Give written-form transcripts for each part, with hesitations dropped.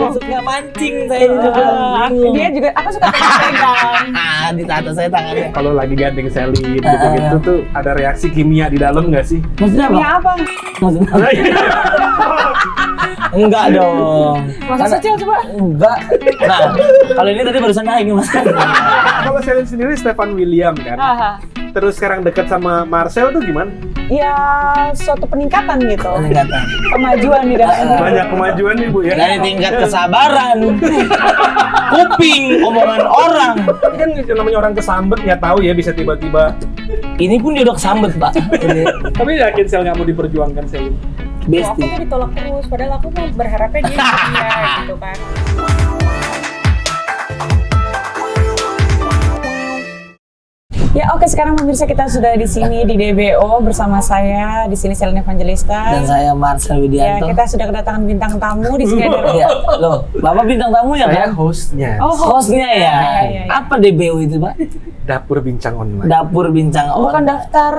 Suka mancing saya juga. Dia juga, aku suka pegang. Ditata saya tangannya. Kalau lagi gandeng selin gitu-gitu tuh ada reaksi kimia di dalam nggak sih? Maksudnya apa? Ya apa? Maksudnya apa? Enggak dong. Masa kecil coba? Enggak. Nah, kalau ini tadi barusan naik mas. Kalau Selin sendiri Stefan William kan, Aha. terus sekarang dekat sama Marcel tuh gimana? Ya suatu peningkatan gitu. Peningkatan. Kemajuan di dalam. Banyak kemajuan nih Bu ya. Dari tingkat kesabaran, kuping, omongan orang. Tapi kan namanya orang kesambet nggak tahu ya bisa tiba-tiba. Ini pun dia udah kesambet pak. Tapi yakin Sel nggak mau diperjuangkan Selin? Aku Besti. tuh ditolak terus, padahal aku mau berharapnya dia setia gitu kan. Ya oke, sekarang pemirsa kita sudah di sini di DBO bersama saya di sini Selin Evangelista. Dan saya Marcel Ya, Widianto. kita sudah kedatangan bintang tamu di sini ada. Ya, loh, Bapak bintang tamu ya Saya kan? hostnya. Oh, Hostnya ya. Iya. Apa DBO itu pak? Dapur Bincang Online. Dapur bincang bukan online. daftar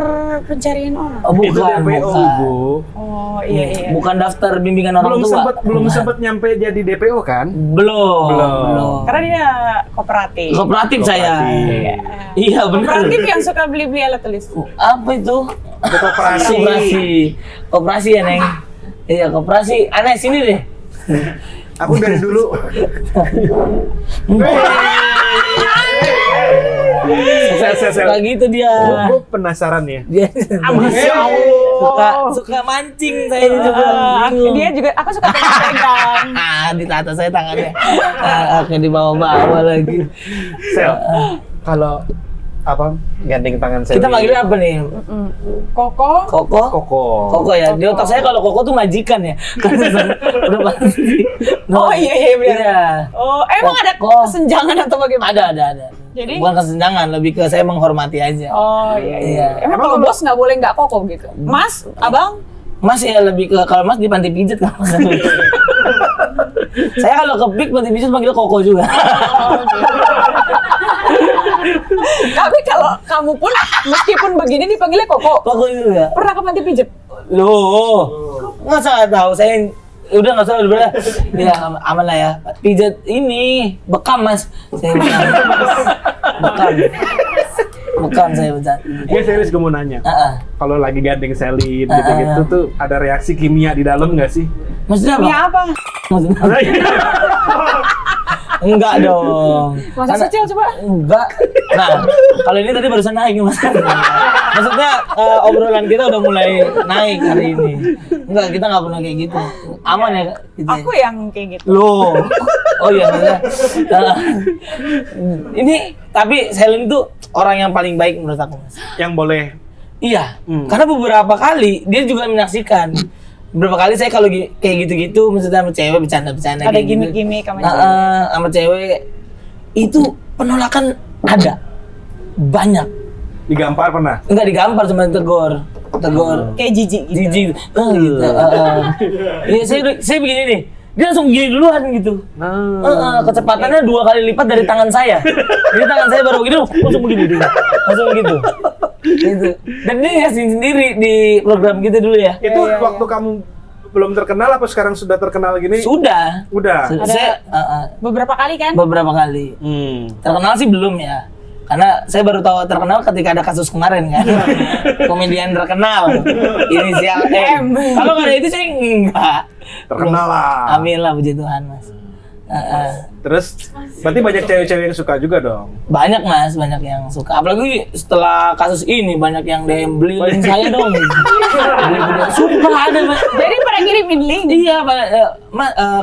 pencarian orang. Oh, Itu bukan, DPO bukan. Bu. Oh iya. Bukan daftar bimbingan orang tua. Belum sempet nyampe jadi DPO kan? Belum. Karena dia kooperatif. Kooperatif saya. Iya benar. Kooperatif yang suka beli alat tulis. Apa itu? Koperasi. Koperasi ya Neng. Iya koperasi. Aneh sini deh. Aku dari dulu. Suka gitu dia. Gue penasaran ya. Dia Masya suka mancing saya juga. Dia juga, aku suka pegang. Ditata saya tangannya. Oke dibawa-bawa lagi. Sel, kalau apa gandeng tangan Selin? Kita manggilnya apa nih? Koko. Koko? Koko ya. Di otak saya kalau Koko tuh majikan ya. Karena udah pasti. Oh iya benar. Iya. Oh emang ada Koko. kesenjangan atau bagaimana? Ada. Jadi? Bukan kesenjangan, lebih ke saya menghormati aja. Oh iya. Emang kalau bos nggak boleh nggak koko gitu? Mas, abang? Mas ya lebih ke kalau Mas di panti pijat kan. Saya kalau ke Pik panti pijat panggil Koko juga. Tapi kalau kamu pun meskipun begini dipanggilnya koko. Koko juga. Pernah ke panti pijat? Loh, masa nggak tahu? Saya udah nggak usah udah. Ya aman lah ya. Pijat ini bekam Mas. Saya bekam saya becat. Ya serius gue mau nanya. Kalau lagi gandeng Selin gitu-gitu tuh ada reaksi kimia di dalam nggak sih? Maksudnya apa? Ya apa? Maksudnya apa? Enggak dong. Masa kecil coba? Enggak. Nah, kalau ini tadi barusan naik mas. Maksudnya obrolan kita udah mulai naik hari ini. Enggak, kita nggak pernah kayak gitu. Aman ya? Gitu ya? Aku yang kayak gitu. Loh. Oh iya maksudnya. Ini tapi Selin tuh orang yang paling baik menurut aku mas. Yang boleh. Iya. Karena beberapa kali dia juga menyaksikan. Beberapa kali saya kalau kayak gitu-gitu, maksudnya sama cewek bercanda-bercanda Ada kayak gitu. gimmick-gimmick sama cewek. Sama cewek itu penolakan ada banyak. Digampar pernah? Enggak digampar, cuma tegur. Kayak jijik gitu. Jijik. Gitu. Iya saya begini nih. Dia langsung gini duluan gitu. Kecepatannya 2 kali lipat dari tangan saya. Jadi tangan saya baru begini, langsung begini dulu. Langsung begitu. Gitu. Dan dia ngasih sendiri di program kita dulu ya. Itu waktu kamu belum terkenal apa sekarang sudah terkenal gini? Sudah. Saya Beberapa kali kan? beberapa kali. Terkenal sih belum ya. Karena saya baru tahu terkenal ketika ada kasus kemarin kan. Komedian terkenal. Inisial M. Kalau nggak ada itu saya enggak. Terkenal lah. Amin lah puji Tuhan mas. Terus berarti banyak cewek-cewek yang suka juga dong? Banyak mas, banyak yang suka. Apalagi setelah kasus ini banyak yang DM beli link saya dong. Sumpah ada mas. Jadi pada ngirimin link? Iya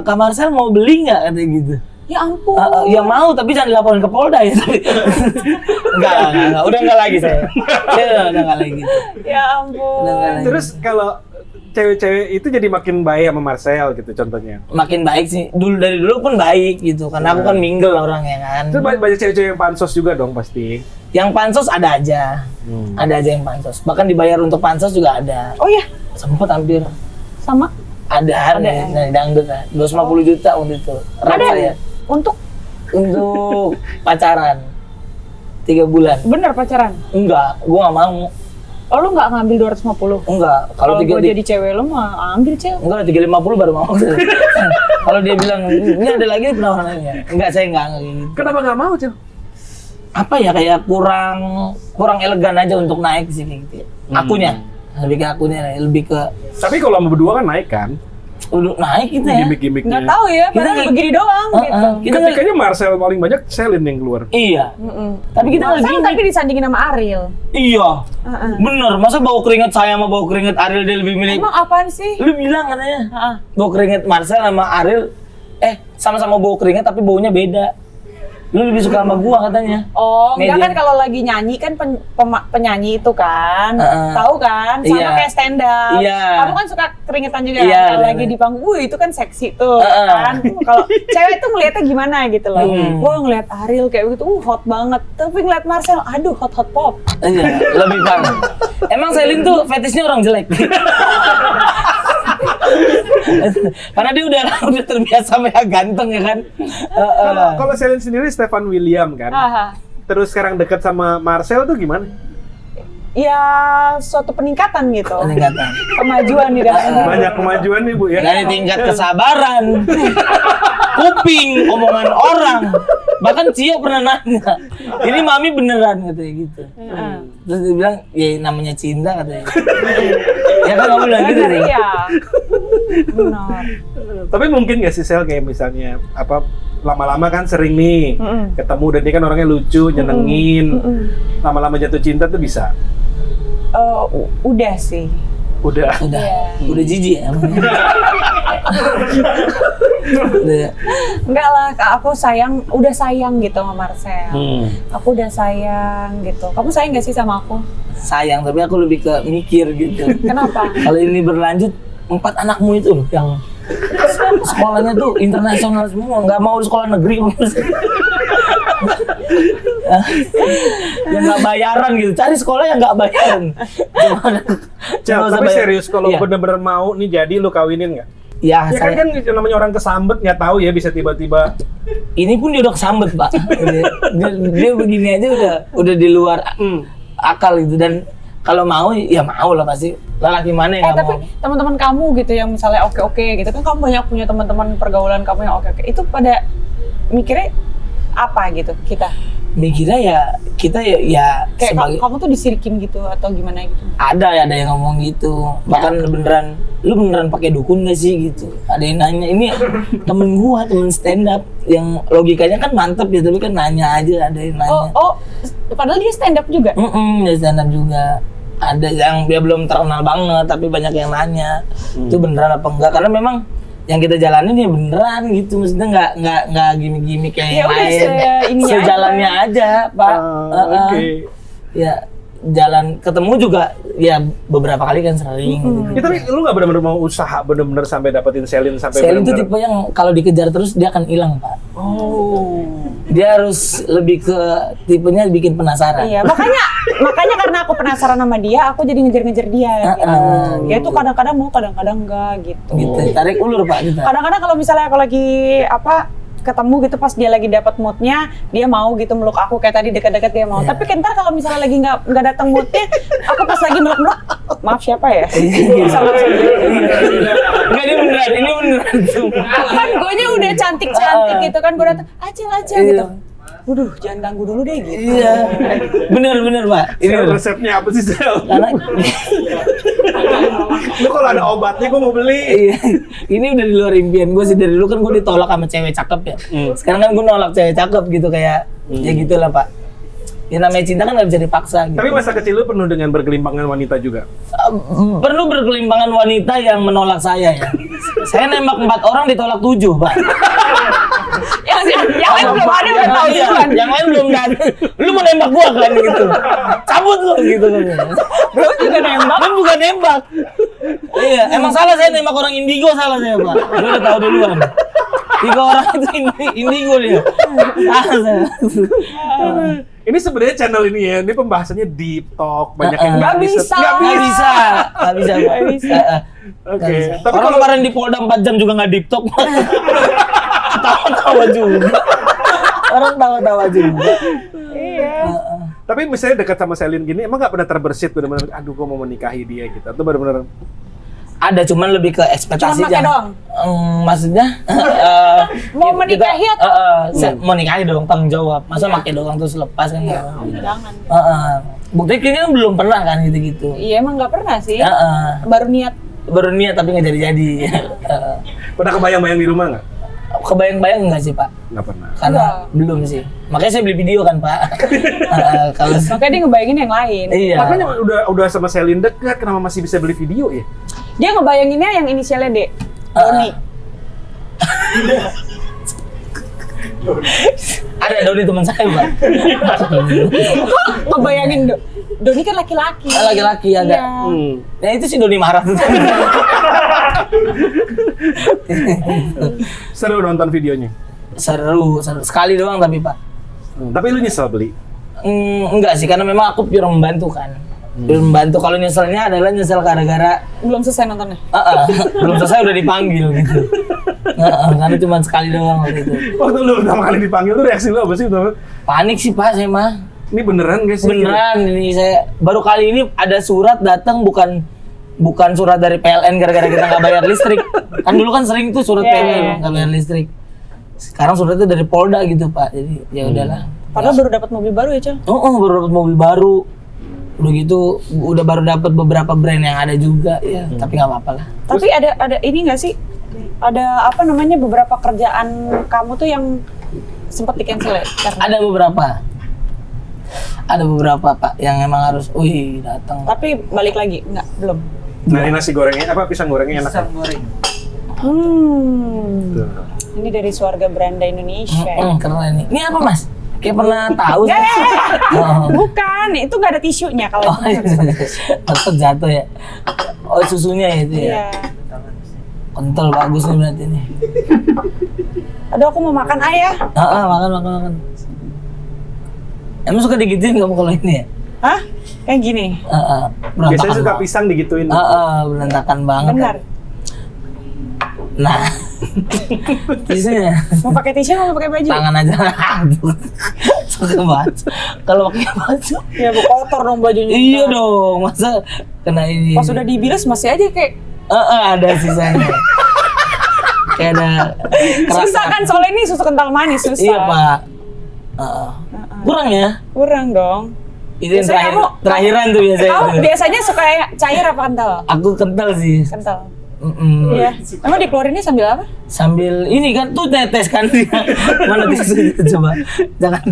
Kak Marcel mau beli nggak katanya gitu. Ya ampun. Ya mau tapi jangan dilaporin ke Polda ya. Enggak. Udah enggak lagi saya. Udah enggak lagi gitu. Ya ampun. Terus kalau cewek-cewek itu jadi makin baik sama Marcel gitu contohnya? Makin baik sih. Dari dulu pun baik gitu. Karena aku kan mingle orangnya kan. Terus banyak cewek-cewek yang pansos juga dong pasti? Yang pansos ada aja. Ada aja yang pansos. Bahkan dibayar untuk pansos juga ada. Oh ya? Sempet hampir. Sama? Ada. Dari dangdut lah. 250 juta waktu itu. Ada? Saya. Untuk Untuk pacaran 3 bulan. bener pacaran? Enggak, gua nggak mau. Oh, lu nggak ngambil 250? Enggak, Kalau gue jadi cewek lu mah ambil cewek. Enggak, 350 baru mau. Kalau dia bilang, ini ada lagi penawarannya. Enggak, saya enggak gitu. Kenapa nggak mau, Cil? Apa ya, kayak kurang elegan aja untuk naik sih kayak gitu ya. Akunya. Lebih ke akunya, lebih ke Tapi kalau sama berdua kan naik kan? udah naik gitu ya. Gimik-gimiknya. Nggak tahu ya, Kita padahal nggak- begini doang gitu. Kita Ketikanya Marcel paling banyak, Celine yang keluar. Iya. Tapi kita Marcel lagi tapi disandingin sama Ariel. Iya. Bener, masa bau keringat saya sama bau keringat Ariel dia lebih milih. Emang apaan sih? Lu bilang katanya. Heeh. Bau keringat Marcel sama Ariel sama-sama bau keringat tapi baunya beda. Lu lebih suka sama gua katanya. Oh, enggak Media. kan kalau lagi nyanyi kan penyanyi itu kan, tahu kan, sama Iya. kayak stand up. Iya. Kamu kan suka keringetan juga Iya, kan? Kalau bener. lagi di panggung, itu kan seksi tuh kan. Kalau cewek tuh ngeliatnya gimana gitu loh. Gua ngeliat Ariel kayak begitu, hot banget. Tapi ngeliat Marcel, aduh hot pop. Iya, lebih parah. Emang Celine tuh fetishnya orang jelek. Karena dia udah terbiasa sama yang ganteng ya kan. Kalau Celine sendiri Stefan William kan. Aha. Terus sekarang dekat sama Marcel tuh gimana? Ya suatu peningkatan gitu. Peningkatan. Kemajuan di dalam. Banyak kemajuan nih Bu ya. Dari tingkat kesabaran, kuping, omongan orang. Bahkan Cio pernah nanya, ini mami beneran katanya gitu. Terus dia bilang, ya namanya cinta katanya. Ya kan kamu bilang gitu sih. Iya. Benar. Tapi mungkin gak sih Sel kayak misalnya apa lama-lama kan sering nih ketemu dan dia kan orangnya lucu, nyenengin. Lama-lama jatuh cinta tuh bisa. Udah sih. Udah. Udah jijik ya. Udah. Enggak lah, aku udah sayang gitu sama Marcel. Aku udah sayang gitu. Kamu sayang gak sih sama aku? Sayang, tapi aku lebih ke mikir gitu. Kenapa? Kalau ini berlanjut, 4 anakmu itu loh yang sekolahnya tuh internasional semua, nggak mau sekolah negeri. Yang nggak bayaran gitu, cari sekolah yang nggak bayaran. Cel, Nggak usah tapi bayar. serius kalau Iya. bener-bener mau nih jadi lu kawinin nggak? Ya, Ya saya, kan namanya orang kesambet nggak tahu ya bisa tiba-tiba. ini pun dia udah kesambet pak. Dia begini aja udah di luar akal gitu, dan kalau mau ya mau lah pasti. Lelaki mana yang nggak Tapi mau? teman-teman kamu gitu yang misalnya oke-oke gitu kan, kamu banyak punya teman-teman pergaulan kamu yang oke-oke. Itu pada mikirnya apa gitu kita? Mikirnya ya kita ya Kayak sebagai kamu tuh disirikin gitu atau gimana gitu? ada yang ngomong gitu, bahkan lu beneran pakai dukun gak sih gitu, ada yang nanya. Ini temen stand up yang logikanya kan mantep ya, tapi kan nanya aja, ada yang nanya. Padahal dia stand up juga. Dia stand up juga, ada yang dia belum terkenal banget tapi banyak yang nanya itu beneran apa enggak, karena memang yang kita jalanin ya beneran gitu, maksudnya nggak gimmick kayak Ya yang udah, lain, ininya sejalannya aja pak. Oke. Ya jalan ketemu juga ya beberapa kali kan sering gitu. Ya, tapi lu nggak benar-benar mau usaha benar-benar sampai dapetin Celine sampai Celine itu benar-benar. tipe yang kalau dikejar terus dia akan hilang pak. Dia harus lebih ke tipenya bikin penasaran. Iya, makanya karena aku penasaran sama dia, aku jadi ngejar-ngejar dia. Gitu. Dia tuh kadang-kadang mau, kadang-kadang enggak gitu. Gitu, tarik ulur pak kita. Kadang-kadang kalau misalnya aku lagi ketemu gitu pas dia lagi dapat moodnya, dia mau gitu meluk aku kayak tadi dekat-dekat dia mau. Tapi kan ntar kalau misalnya lagi nggak datang moodnya, aku pas lagi meluk, maaf siapa ya? Enggak, ini beneran sumpah. Kan gue udah cantik-cantik gitu kan, gue datang aja gitu. Waduh, jangan ganggu dulu deh gitu. Iya, bener pak. Ini Sel, resepnya apa sih Sel? karena Lu kalau ada obatnya gue mau beli. iya, ini udah di luar impian gue sih. Dari dulu kan gue ditolak sama cewek cakep ya. Sekarang kan gue nolak cewek cakep gitu, kayak ya gitulah pak. Ya namanya cinta kan nggak bisa dipaksa gitu. Tapi masa kecil lu penuh dengan bergelimpangan wanita juga. Perlu berkelimpangan wanita yang menolak saya ya. Saya nembak 4 orang ditolak 7 pak. Yang lain belum ada udah tahu Iya, duluan. yang lain belum ada. Lu mau nembak gua kan gitu. Cabut lu gitu kan. Belum juga nembak. Kan bukan nembak. Iya, emang salah saya nembak orang indigo, salah saya pak. Lu udah tahu duluan. 3 orang itu indigo dia. Salah saya. Ini sebenarnya channel ini ya, ini pembahasannya deep talk, banyak yang Nggak riset. bisa. Nggak Nggak bisa. bisa pak. Oke. Tapi Orang kalau kemarin di Polda 4 jam juga nggak deep talk. Tawa-tawa juga. Orang tawa-tawa juga. Iya. Tapi misalnya dekat sama Selin gini, emang nggak pernah terbersit benar-benar, aduh gue mau menikahi dia gitu, atau benar-benar Ada, cuman lebih ke ekspektasi Cuman pakai doang? Maksudnya Mau menikahi atau? mau nikahi dong, tanggung jawab. Masa pakai doang terus lepas kan nggak? Jangan. Buktinya kayaknya belum pernah kan gitu-gitu. Iya emang nggak pernah sih. Heeh. Baru niat. Baru niat tapi nggak jadi-jadi. pernah kebayang-bayang di rumah nggak? Kebayang-bayang nggak sih Pak? Nggak pernah. Karena belum sih. Makanya saya beli video kan Pak. Kalau Makanya dia ngebayangin yang lain. iya. Makanya udah sama Selin dekat, kenapa masih bisa beli video ya? Dia ngebayanginnya yang inisialnya D. Doni. Ada Doni teman saya Pak. Ngebayangin Doni kan laki-laki. Laki-laki ada. Iya. Ya itu si Doni marah tuh. Seru nonton videonya. seru sekali doang tapi Pak. Tapi lu nyesel beli? Enggak sih, karena memang aku pure membantu kan. Pure membantu. Kalau nyeselnya adalah nyesel gara-gara Belum selesai nontonnya. belum selesai udah dipanggil gitu. Karena cuma sekali doang waktu itu. Waktu lu pertama kali dipanggil tuh reaksi lu apa sih? Panik sih Pak saya mah. Ini beneran guys? Beneran ini saya baru kali ini ada surat datang bukan surat dari PLN gara-gara kita nggak bayar listrik. Kan dulu kan sering tuh surat PLN nggak bayar listrik. Sekarang suratnya dari Polda gitu Pak. Jadi ya udahlah. Padahal baru dapat mobil baru ya, Cel? Baru dapat mobil baru. Udah gitu udah baru dapat beberapa brand yang ada juga ya, tapi nggak apa-apa lah. Tapi ada ini nggak sih? Ada apa namanya beberapa kerjaan kamu tuh yang sempat di-cancel ya? Ada beberapa Pak yang emang harus datang. Tapi balik lagi nggak belum. Nah, ini nasi gorengnya apa pisang gorengnya enak? Pisang goreng. Tuh. Ini dari Suarga Beranda Indonesia. Keren ini. Ini apa Mas? Kayak pernah tahu sih. Bukan, itu nggak ada tisunya kalau itu. Tetap jatuh ya. Oh susunya itu Iya. ya. Kental bagus nih berarti nih. Aduh, aku mau makan ayah. Makan. Emang suka digituin kamu kalau ini ya? Hah? Kayak gini. Biasanya suka pisang digituin. Berantakan banget. Benar. Nah, tisunya Mau pakai tisu mau pakai baju? tangan aja. Suka baju. Kalau pakai baju, Ya, bu kotor dong bajunya. iya dong. Masa kena ini? Pas udah dibilas masih aja kayak ada sisanya. Kayak ada susah kan soalnya ini susu kental manis susah. Iya Pak. Kurang ya? Kurang dong. Itu yang Biasanya terakhiran tuh biasanya. Kamu Itu. biasanya suka yang cair apa kental? Aku kental sih. Kental. Iya. Emang dikeluarinnya sambil apa? Sambil ini kan tuh tetes kan dia. Mana tisunya coba. Jangan.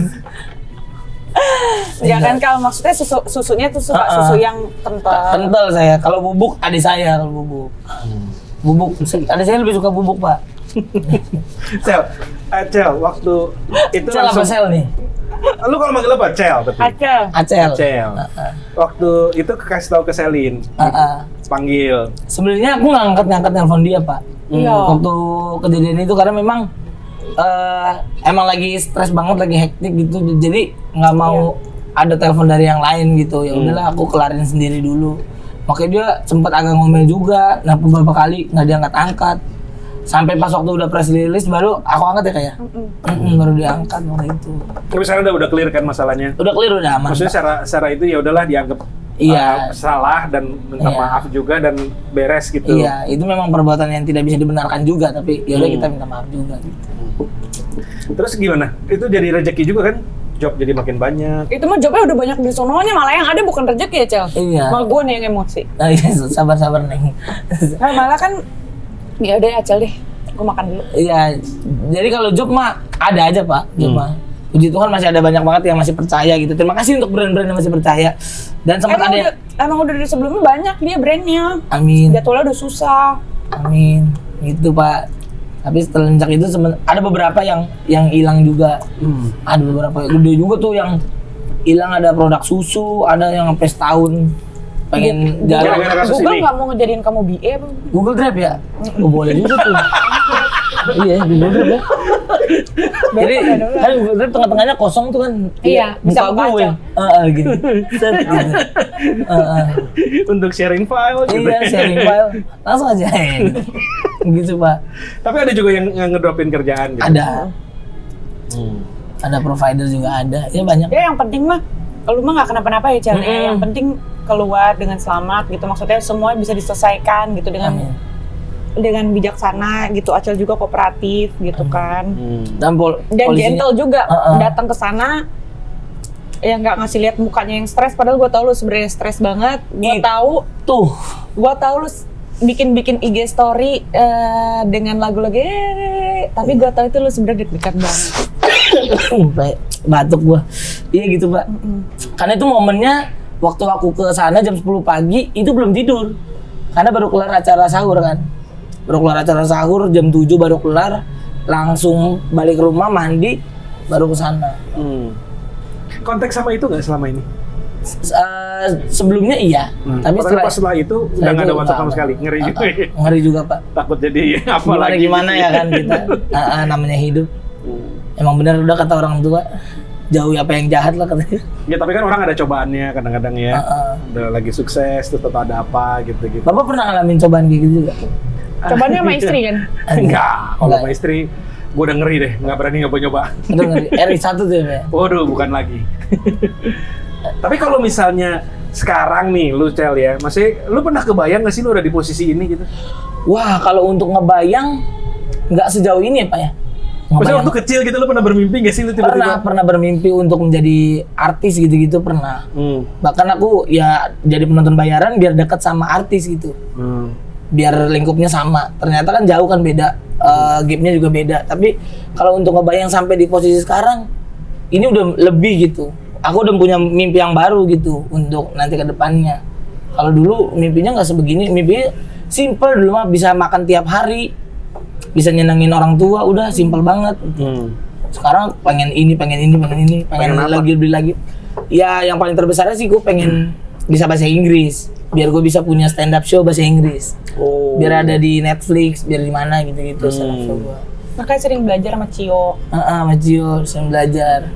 Jangan kalau maksudnya susunya tuh suka susu yang kental. Kental saya. Kalau bubuk adik saya kalau bubuk. Bubuk. Adik saya lebih suka bubuk Pak. Cel, waktu itu Cel apa sel nih? Lu kalau manggil apa? Cel tapi. Acel. Acel. Waktu itu kasih tahu ke Selin. Panggil. Sebenarnya aku nggak ngangkat telepon dia Pak. Iya. Waktu kejadian itu karena memang emang lagi stres banget, lagi hektik gitu. Jadi nggak mau ada telepon dari yang lain gitu. Ya udahlah aku kelarin sendiri dulu. Makanya dia sempat agak ngomel juga. Nah beberapa kali nggak diangkat-angkat. Sampai pas waktu udah press release baru aku angkat ya kayak. Baru diangkat waktu itu. Tapi sekarang udah clear kan masalahnya. Udah clear, udah aman. Maksudnya secara itu ya udahlah dianggap salah dan minta maaf juga dan beres gitu. Iya, itu memang perbuatan yang tidak bisa dibenarkan juga, tapi ya udah kita minta maaf juga gitu. Terus gimana? Itu jadi rezeki juga kan? Job jadi makin banyak. Itu mah jobnya udah banyak di sononya, malah yang ada bukan rezeki ya, Cel? Iya. Malah gue nih yang emosi. Nah, iya, sabar-sabar Neng. Nah, malah kan ya udah ya, Cel deh. Gue makan dulu. Iya, jadi kalau job mah ada aja Pak, job mah. Puji Tuhan masih ada banyak banget yang masih percaya gitu. Terima kasih untuk brand-brand yang masih percaya. Dan sempat ada emang udah dari sebelumnya banyak dia brandnya. Amin. Jadwalnya udah susah. Amin. Gitu Pak. Tapi setelah itu ada beberapa yang hilang juga. Ada beberapa yang gede juga tuh yang hilang, ada produk susu, ada yang sampai setahun pengen jalan. Google nggak mau ngejadiin kamu BA apa? Google Drive ya? Boleh juga tuh. Iya, Google Drive ya. Jadi kan Google Drive tengah-tengahnya kosong tuh kan. Iya, bisa muka gue. Gitu. Set, gitu. Untuk sharing file gitu. Iya, sharing file. Langsung aja. Gitu Pak. Tapi ada juga yang ngedropin kerjaan gitu. Ada. Ada provider juga ada. Ya banyak. Ya yang penting mah Lu mah nggak kenapa-napa ya Cel, Mm-mm. yang penting keluar dengan selamat gitu, maksudnya semua bisa diselesaikan gitu dengan bijaksana gitu. Acel juga kooperatif gitu kan, Dan dan polisinya- gentle juga, Uh-uh. datang ke sana ya nggak ngasih lihat mukanya yang stres, padahal gue tahu lu sebenarnya stres banget. Gue tuh tahu lu bikin IG story dengan lagu-lagu tapi gue tahu itu lu sebenarnya deg-degan banget. batuk gua. Iya gitu, Pak. Karena itu momennya waktu aku ke sana jam 10 pagi itu belum tidur. Karena baru kelar acara sahur kan. Baru kelar acara sahur jam 7 baru kelar, langsung balik ke rumah mandi baru ke sana. Kontak sama itu nggak selama ini? Sebelumnya iya, tapi Pas setelah itu udah nggak ada itu WhatsApp sama enggak. sekali. Ngeri juga ya. Ngeri juga, Pak. Takut jadi apa lagi? Gimana ya kan kita. Namanya hidup. Emang benar udah kata orang tua, jauhi apa yang jahat lah katanya. Ya tapi kan orang ada cobaannya kadang-kadang ya. Udah lagi sukses terus tetap ada apa gitu-gitu. Bapak pernah ngalamin cobaan kayak gitu juga? Cobaannya sama istri kan? Enggak, kalau Enggak. sama istri gue udah ngeri deh, nggak berani nyoba-nyoba. Udah ngeri. RI1 tuh ya, Pak? Waduh, bukan lagi. Tapi kalau misalnya sekarang nih lu Cel ya, masih lu pernah kebayang nggak sih lu ada di posisi ini gitu? Wah, kalau untuk ngebayang nggak sejauh ini ya, Pak ya? Maksudnya waktu kecil gitu lu pernah bermimpi nggak sih lu tiba-tiba? Pernah bermimpi untuk menjadi artis gitu-gitu pernah. Bahkan aku ya jadi penonton bayaran biar dekat sama artis gitu. Biar lingkupnya sama. Ternyata kan jauh kan beda. Game-nya juga beda. Tapi kalau untuk ngebayang sampai di posisi sekarang, ini udah lebih gitu. Aku udah punya mimpi yang baru gitu untuk nanti ke depannya. Kalau dulu mimpinya nggak sebegini, mimpinya simple dulu mah, bisa makan tiap hari, bisa nyenengin orang tua, udah simple banget. Sekarang pengen ini, pengen Pengen apa? lagi beli lagi. Ya yang paling terbesarnya sih gue pengen bisa bahasa Inggris, biar gue bisa punya stand up show bahasa Inggris. Biar ada di Netflix, biar di mana gitu-gitu stand up show gue. Makanya sering belajar sama Cio. Sama Cio, sering belajar.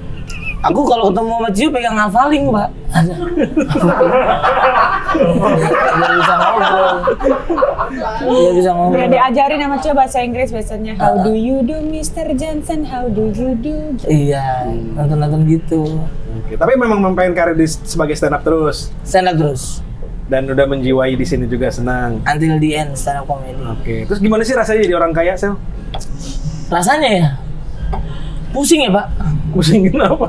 Aku kalau ketemu sama Cio pegang ngafalin, Pak. Biar bisa ngobrol. Biar bisa ngobrol. Ya diajarin sama Cio bahasa Inggris biasanya. How do you do Mr. Johnson? How do you do? Iya, nonton-nonton gitu. Oke, tapi memang pengen karir sebagai stand up terus Stand up terus. dan udah menjiwai di sini juga senang. Until the end stand up comedy. Oke, terus gimana sih rasanya jadi orang kaya, Sel? Rasanya ya pusing ya, Pak. Pusing kenapa?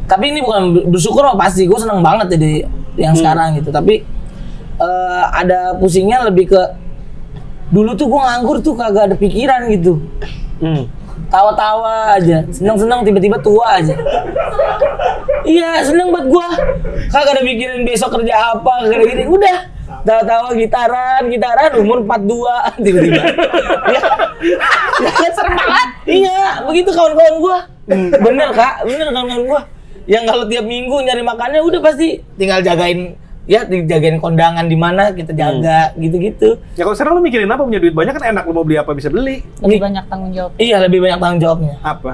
Tapi ini bukan bersyukur loh, pasti gue seneng banget jadi yang sekarang gitu. Tapi ada pusingnya lebih ke dulu tuh gue nganggur tuh kagak ada pikiran gitu. Tawa-tawa aja, seneng-seneng tiba-tiba tua aja. Iya, seneng buat gua. Kagak ada mikirin besok kerja apa, kayak gini. Udah, tawa-tawa gitaran, umur 42 tiba-tiba. Ya, serem banget. Iya, begitu kawan-kawan gua. Bener, Kak, bener kawan-kawan gua. Yang kalau tiap minggu nyari makannya udah pasti tinggal jagain, ya dijagain kondangan di mana kita jaga gitu-gitu. Ya kalau sekarang lu mikirin apa, punya duit banyak kan enak, lu mau beli apa bisa beli. Lebih banyak tanggung jawab. Iya, lebih banyak tanggung jawabnya. Apa?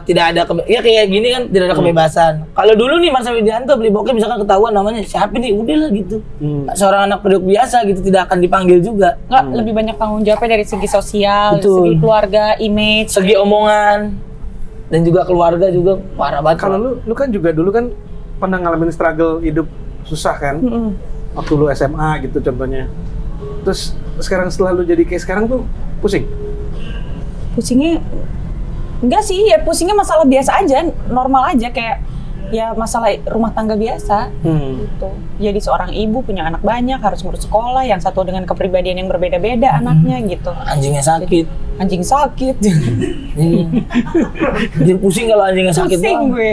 Tidak ada ya kayak gini kan tidak ada kebebasan. Kalau dulu nih Marcel Widianto beli bokep misalkan ketahuan namanya siapa nih, udahlah gitu. Seorang anak penduduk biasa gitu tidak akan dipanggil juga. Nggak, lebih banyak tanggung jawabnya dari segi sosial, dari Betul. segi keluarga, image. Segi omongan dan juga keluarga juga parah banget. Kalau lu kan juga dulu kan pernah ngalamin struggle hidup susah kan? Waktu lu SMA gitu contohnya. Terus sekarang setelah lu jadi kayak sekarang tuh pusing? Pusingnya enggak sih, ya pusingnya masalah biasa aja, normal aja, kayak ya masalah rumah tangga biasa gitu. Jadi seorang ibu punya anak banyak, harus ngurus sekolah, yang satu dengan kepribadian yang berbeda-beda anaknya gitu. Anjingnya sakit. Anjing sakit. Iya. Jadi pusing kalau anjingnya sakit. Pusing Bang. gue.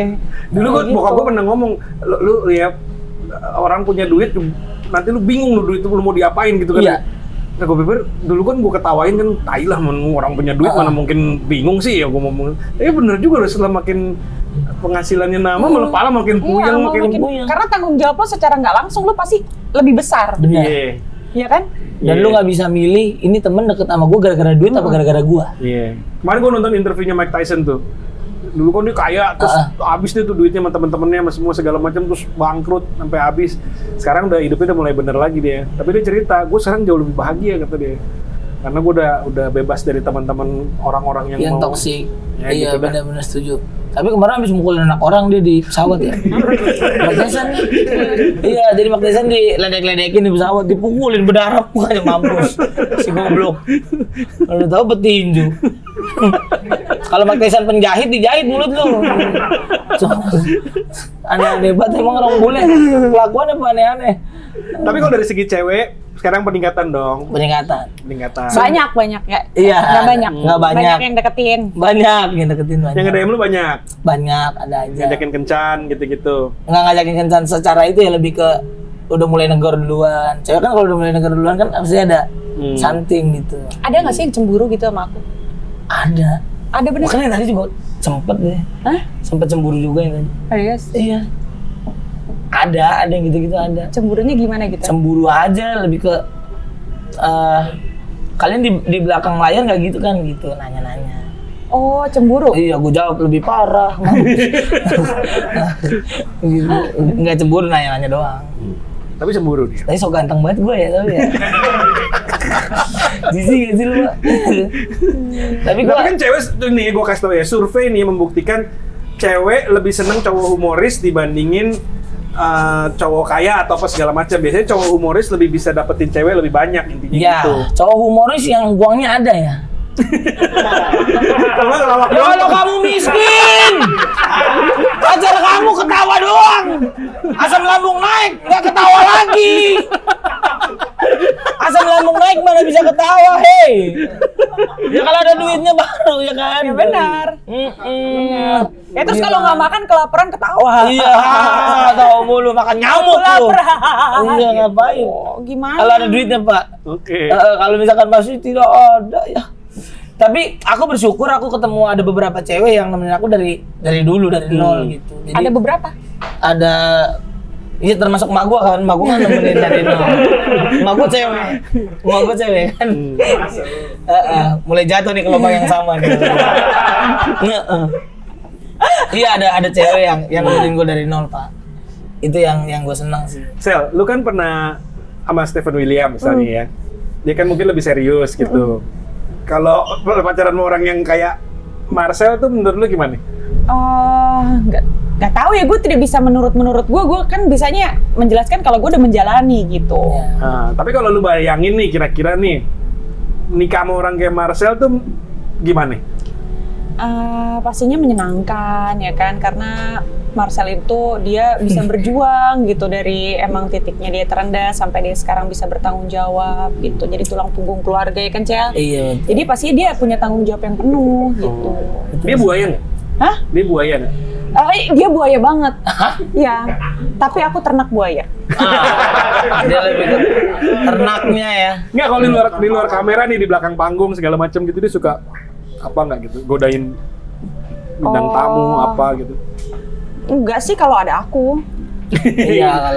Dulu Kayak bokap gitu. gue pernah ngomong, lu ya orang punya duit, nanti lu bingung lu duit itu lu mau diapain gitu kan. Iya. Nah gue pikir, dulu kan gue ketawain kan, tai lah orang punya duit mana mungkin bingung sih ya gue ngomong. Tapi bener juga loh, setelah makin penghasilannya nama malah pala makin puyeng, Iya, makin puyeng. karena tanggung jawab lo secara nggak langsung lo pasti lebih besar. Benar. Iya. Iya kan? Dan Iya. lu nggak bisa milih ini temen deket sama gue gara-gara duit apa gara-gara gua. Iya. Kemarin gue nonton interviewnya Mike Tyson tuh. Dulu kan dia kaya, terus habis deh tuh duitnya sama temen-temennya, sama semua segala macam, terus bangkrut sampai habis. Sekarang udah hidupnya udah mulai bener lagi dia. Tapi dia cerita, gue sekarang jauh lebih bahagia kata dia. Karena gue udah bebas dari teman-teman orang-orang yang mau toksik. Ya, Iya, gitu dah. benar-benar setuju. Tapi kemarin habis mukulin anak orang dia di pesawat ya. Mark Tyson. Iya, jadi Mark Tyson diledek-ledekin di pesawat, dipukulin berdarah mukanya mampus. Si goblok. Kalau tahu petinju. Kalau Mark Tyson penjahit dijahit mulut lu. Aneh-aneh banget emang orang bule. Kelakuannya apa aneh-aneh. Tapi kalau dari segi cewek, sekarang peningkatan dong. Peningkatan. Banyak ya. Iya, Nggak banyak. nggak banyak. Banyak yang deketin. Banyak yang deketin banyak. Yang nge-DM lu banyak. Banyak ada aja. Ngajakin kencan gitu-gitu. Nggak ngajakin kencan secara itu ya, lebih ke udah mulai negor duluan. Cewek kan kalau udah mulai negor duluan kan pasti ada something gitu. Ada nggak sih yang cemburu gitu sama aku? Ada. Ada bener. Makanya tadi juga sempet deh. Hah? Sempet cemburu juga yang tadi. Serius? Iya. Ada yang gitu-gitu ada. Cemburunya gimana gitu? Cemburu aja, lebih ke kalian di belakang layar nggak gitu kan gitu, nanya-nanya. Oh, cemburu? Iya, gue jawab lebih parah. Gitu. Nggak cemburu, nanya-nanya doang. Tapi cemburu dia. Tapi sok ganteng banget gue ya, tapi ya. Jijik gak sih lu, Pak? Tapi gue Tapi kan cewek nih, gue kasih tau ya, survei nih membuktikan cewek lebih seneng cowok humoris dibandingin cowok kaya atau apa segala macam. Biasanya cowok humoris lebih bisa dapetin cewek lebih banyak intinya ya, gitu. cowok humoris yang uangnya ada ya. Kalau ngelawak Ya kalau kamu miskin, pacar kamu ketawa doang, asam lambung naik, nggak ketawa lagi. Asam lambung naik mana bisa ketawa, hei. Ya kalau ada duitnya baru ya kan. Ya benar. Ya terus kalau nggak makan kelaparan ketawa. Iya, tahu mulu makan nyamuk lu. Lapar. Iya ngapain? Oh, gimana? Kalau ada duitnya Pak. Oke. Kalau misalkan masih tidak ada ya. Tapi aku bersyukur aku ketemu ada beberapa cewek yang nemenin aku dari dulu dari nol gitu. Jadi Ada beberapa? ada, iya termasuk emak gua kan nemenin dari nol. Emak gua cewek kan. Mulai jatuh nih ke lubang yang sama nih. Iya ada cewek yang nemenin gua dari nol Pak. Itu yang gua senang sih. Sel, lu kan pernah sama Stephen William misalnya ya. Dia kan mungkin lebih serius gitu. Kalau pacaran sama orang yang kayak Marcel tuh menurut lu gimana? Nggak tahu ya, gue tidak bisa menurut gue kan bisanya menjelaskan kalau gue udah menjalani gitu. Nah, tapi kalau lu bayangin nih kira-kira nih nikah sama orang kayak Marcel tuh gimana? Pastinya menyenangkan ya kan, karena Marcel itu dia bisa berjuang gitu dari emang titiknya dia terendah sampai dia sekarang bisa bertanggung jawab gitu, jadi tulang punggung keluarga ya kan Cel. Iya. Jadi pasti dia punya tanggung jawab yang penuh gitu. Dia buaya nggak? Hah? Dia buaya nggak? Dia buaya banget. Ya, tapi aku ternak buaya. Dia lebih ke ternaknya ya. Nggak, kalau di luar kamera nih, di belakang panggung segala macam gitu dia suka apa nggak gitu, godain bintang tamu apa gitu. Enggak sih kalau ada aku. Iya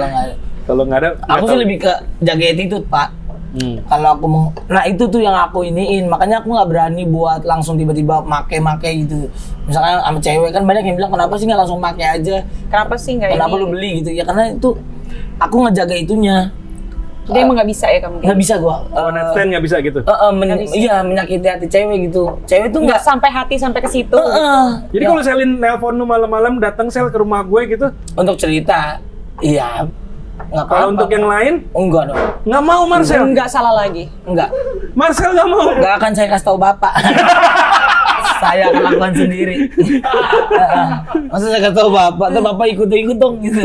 Kalau nggak ada, aku sih lebih ke jaga attitude Pak. Kalau aku mau, nah itu tuh yang aku iniin, makanya aku nggak berani buat langsung tiba-tiba make gitu. Misalnya sama cewek kan banyak yang bilang kenapa sih nggak langsung make aja? Kenapa sih nggak ini? Kenapa lu beli gitu? Ya karena itu aku ngejaga itunya. Dia emang nggak bisa ya kamu? Nggak bisa gua. one night stand nggak bisa gitu. Iya menyakiti hati cewek gitu. Cewek tuh Nggak sampai hati sampai ke situ. Jadi kalau Selin nelpon lu malam-malam datang Sel ke rumah gue gitu, untuk cerita, iya. Nggak apa-apa. kalau untuk yang lain Enggak dong. nggak mau Marcel. Nggak salah lagi. Enggak. Marcel nggak mau. Nggak akan saya kasih tahu bapak. Saya akan lakukan sendiri. Masa saya kasih tahu bapak, terus bapak ikut dong gitu.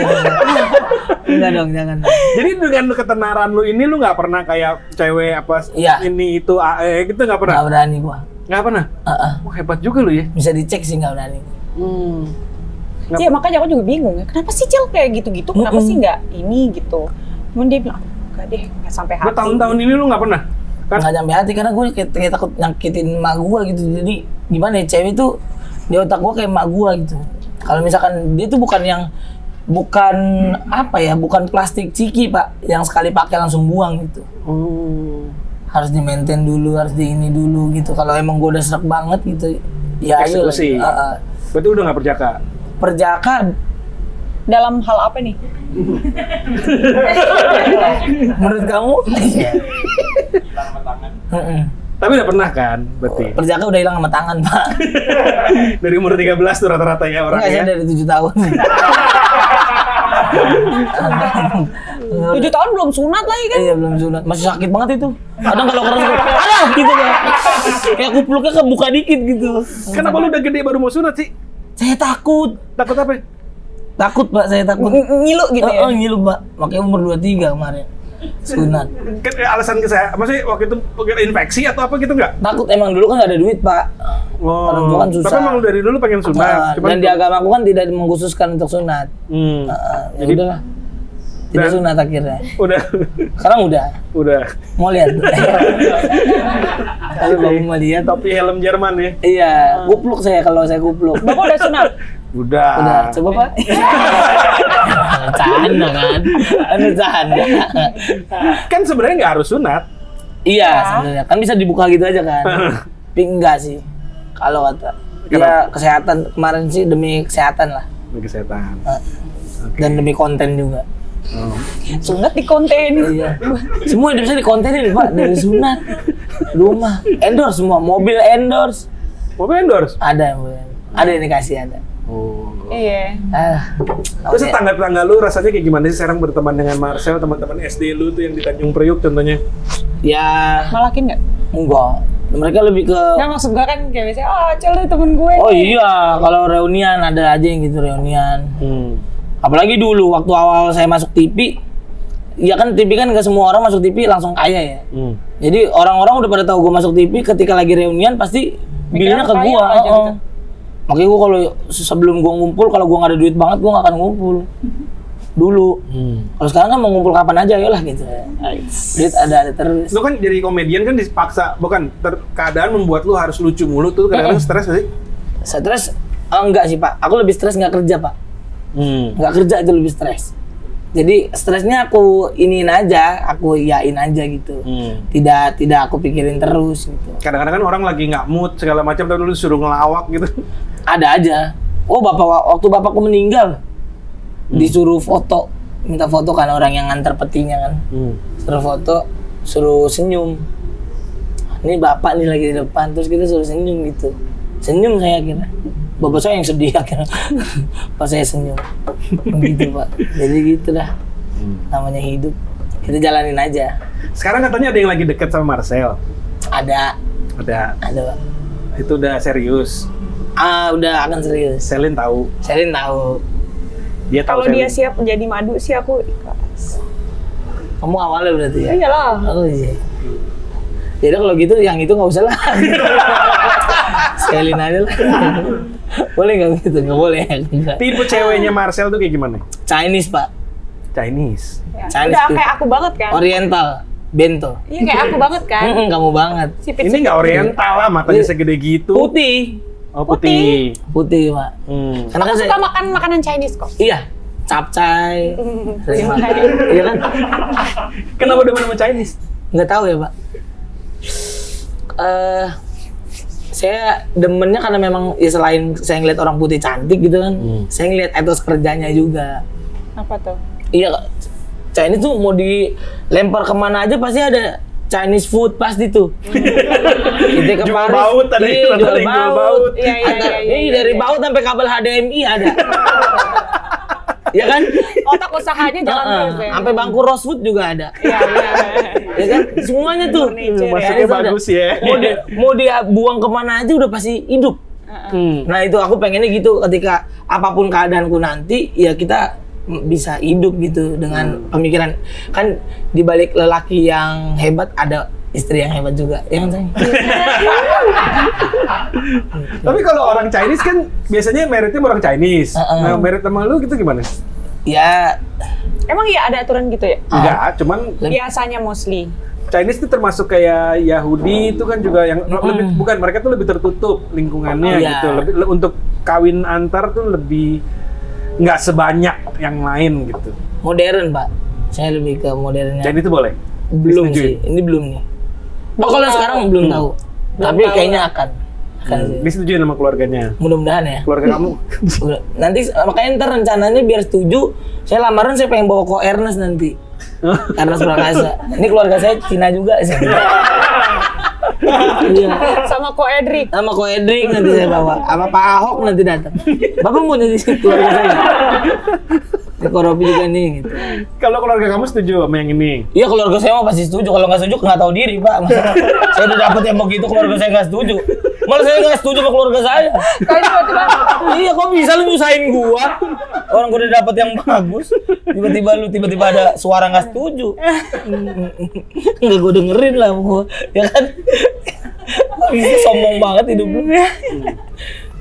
Enggak dong, jangan. Jadi dengan ketenaran lu ini lu nggak pernah kayak cewek apa Iya. ini itu gitu nggak pernah? Nggak berani gua. Nggak pernah. Wah, hebat juga lu ya. Bisa dicek sih nggak berani. Nggak Iya makanya aku juga bingung ya. Kenapa sih Cel kayak gitu-gitu? Kenapa sih nggak ini gitu? Cuman dia bilang, enggak deh, nggak sampai hati. Bertahun-tahun ini lu nggak pernah? Kan? Nggak nyampe hati karena gue kayak takut nyakitin emak gue gitu. Jadi gimana ya, cewek tuh di otak gue kayak emak gue gitu. Kalau misalkan dia tuh bukan apa ya, bukan plastik ciki Pak, yang sekali pakai langsung buang gitu. Harus di maintain dulu, harus di ini dulu gitu. Kalau emang gue udah serak banget gitu, ya ayo. Eksekusi. Berarti udah nggak perjaka? Perjaka Dalam hal apa nih? menurut kamu? Tapi udah pernah kan, berarti? Perjaka udah hilang sama tangan, Pak. Dari umur 13 tuh rata-rata ya orang Enggak, saya ya? dari 7 tahun. 7 tahun belum sunat lagi kan? Iya, belum sunat. Masih sakit banget itu. Kadang kalau keras, alah gitu Pak. Kayak kupluknya kebuka dikit gitu. Kenapa lu udah gede baru mau sunat sih? Saya takut. Takut apa? Takut, Pak, saya takut. Ngilu gitu ya? Ngilu, Pak. Makanya umur 23 kemarin. Sunat. Alasan kesehatan, maksudnya waktu itu infeksi atau apa gitu nggak? Takut, emang dulu kan nggak ada duit, Pak. Orang tua kan susah. Tapi emang dari dulu pengen sunat. Dan di agama aku kan tidak mengkhususkan untuk sunat. Ya Jadi- udahlah. Tidak sunat akhirnya. Udah, Sekarang udah. udah. Mau lihat. Tapi belum mau lihat. Topi helm Jerman ya? Iya, kupluk saya kalau saya kupluk. Bapak udah sunat? Udah, coba Pak. Canda kan? Canda. Kan sebenarnya nggak harus sunat. Iya, sebenarnya kan bisa dibuka gitu aja kan. Tapi enggak sih. Kalau kata ya kesehatan kemarin sih demi kesehatan lah. Kesehatan. Dan demi konten juga. Sunat di konten. Iya. Semua hidup saya dikontenin, Pak, dari sunat, rumah, endorse semua, mobil endorse. Mau endorse? Ada yang dikasih ada. Oh. Iya. Terus tetangga-tetangga lu rasanya kayak gimana sih sekarang berteman dengan Marcel, teman-teman SD lu tuh yang di Tanjung Priuk contohnya? Ya, Malakin nggak? enggak. Mereka lebih ke Nggak, maksud gue kan kayak biasanya, Acel nih temen gue. oh iya, kalau reunian ada aja yang gitu reunian. Apalagi dulu waktu awal saya masuk TV, ya kan TV kan nggak semua orang masuk TV langsung kaya ya. Jadi orang-orang udah pada tahu gue masuk TV, ketika lagi reunian pasti bilnya ke kaya gue. aja gitu. Makanya gue kalau sebelum gue ngumpul, kalau gue nggak ada duit banget gue nggak akan ngumpul. Dulu. Kalau sekarang kan mau ngumpul kapan aja ya lah gitu. Duit ada terus. Lu kan jadi komedian kan dipaksa, bukan keadaan membuat lu harus lucu mulu tuh kadang-kadang stres gak sih? Stres? Enggak sih Pak. Aku lebih stres nggak kerja Pak. Nggak kerja itu lebih stres. Jadi stresnya aku iniin aja, aku iyain aja gitu. Tidak aku pikirin terus gitu. Kadang-kadang kan orang lagi nggak mood segala macam tapi lu disuruh ngelawak gitu. Ada aja. Oh waktu bapakku meninggal, disuruh foto, minta foto kan orang yang nganter petinya kan. Suruh foto, suruh senyum. Ini bapak nih lagi di depan, terus kita suruh senyum gitu. Senyum saya kira. Bapak saya yang sedih akhirnya. Pas saya senyum. Begitu Pak. Jadi gitulah. Namanya hidup. Kita jalanin aja. Sekarang katanya ada yang lagi deket sama Marcel. Ada Pak. Itu udah serius. Udah akan serius. Selin tahu. Selin tahu. Dia tahu. Kalau dia siap menjadi madu sih aku ikhlas. Kamu awalnya berarti ya? Iyalah. Oh iya. Jadi kalau gitu yang itu nggak usah lah. Selin aja lah. Boleh nggak gitu? Nggak boleh. Enggak. Tipe ceweknya Marcel tuh kayak gimana? Chinese Pak. Chinese. Ya. Chinese Udah tuh. kayak aku banget kan? Oriental. Bento. Iya kayak aku banget kan? Kamu banget. Sipit-sipit. Ini nggak oriental lah, matanya segede gitu. Putih. Oh putih. Putih Pak. Karena kan Aku saya. suka makan makanan Chinese kok. Iya. Capcay. Sering makan. Iya kan? Kenapa demen sama Chinese? Nggak tahu ya Pak. Saya demennya karena memang ya selain saya ngeliat orang putih cantik gitu kan, saya ngeliat etos kerjanya juga. Apa tuh? Iya, Chinese tuh mau dilempar kemana aja pasti ada Chinese food pasti tuh. Kita ke Jual Paris, baut, ada iya, yang jual jual baut. baut. Iya, Dari baut sampai kabel HDMI ada. Ya kan? Otak usahanya jalan terus ya. Sampai bangku Rosewood juga ada. Iya. Ya kan? Semuanya tuh. Masuknya bagus ya. Mau dia buang kemana aja udah pasti hidup. Nah itu aku pengennya gitu, ketika apapun keadaanku nanti ya kita bisa hidup gitu dengan pemikiran. Kan di balik lelaki yang hebat ada istri yang hebat juga, ya kan sayang? Tapi kalau orang Chinese kan biasanya meritnya orang Chinese. Nah, merit sama lu gitu gimana? Ya Emang iya ada aturan gitu ya? Enggak, cuman Biasanya mostly. Chinese itu termasuk kayak Yahudi itu kan juga yang lebih, bukan, mereka tuh lebih tertutup lingkungannya Iya. gitu. Untuk kawin antar tuh lebih nggak sebanyak yang lain gitu. modern Pak, saya lebih ke modernnya. Chinese itu boleh? Belum Disetujui? sih, ini belum nih. Oh kalau sekarang belum tahu, tapi tahu kayaknya akan sih. Disetujui sama keluarganya. Mudah-mudahan ya. Keluarga kamu? Udah. Nanti makanya ntar rencananya biar setuju, saya lamaran saya pengen bawa Ko Ernest nanti. Ernest Prakasa. Ini keluarga saya Cina juga sih. Iya. Sama Ko Edric. Sama Ko Edric nanti saya bawa, sama Pak Ahok nanti datang. Bapak mau jadi keluarga saya. Ko Robi juga nih gitu. Kalau keluarga kamu setuju sama yang ini? Iya keluarga saya mah pasti setuju. Kalau nggak setuju nggak tahu diri Pak. Maksudnya, saya udah dapet yang begitu keluarga saya nggak setuju. Malah saya nggak setuju sama keluarga saya. Kayak tiba-tiba Iya kok bisa lu nyusahin gua? Orang gua udah dapet yang bagus. Tiba-tiba ada suara nggak setuju. Nggak gua dengerin lah gua. Ya kan? Bisa sombong banget hidup lu.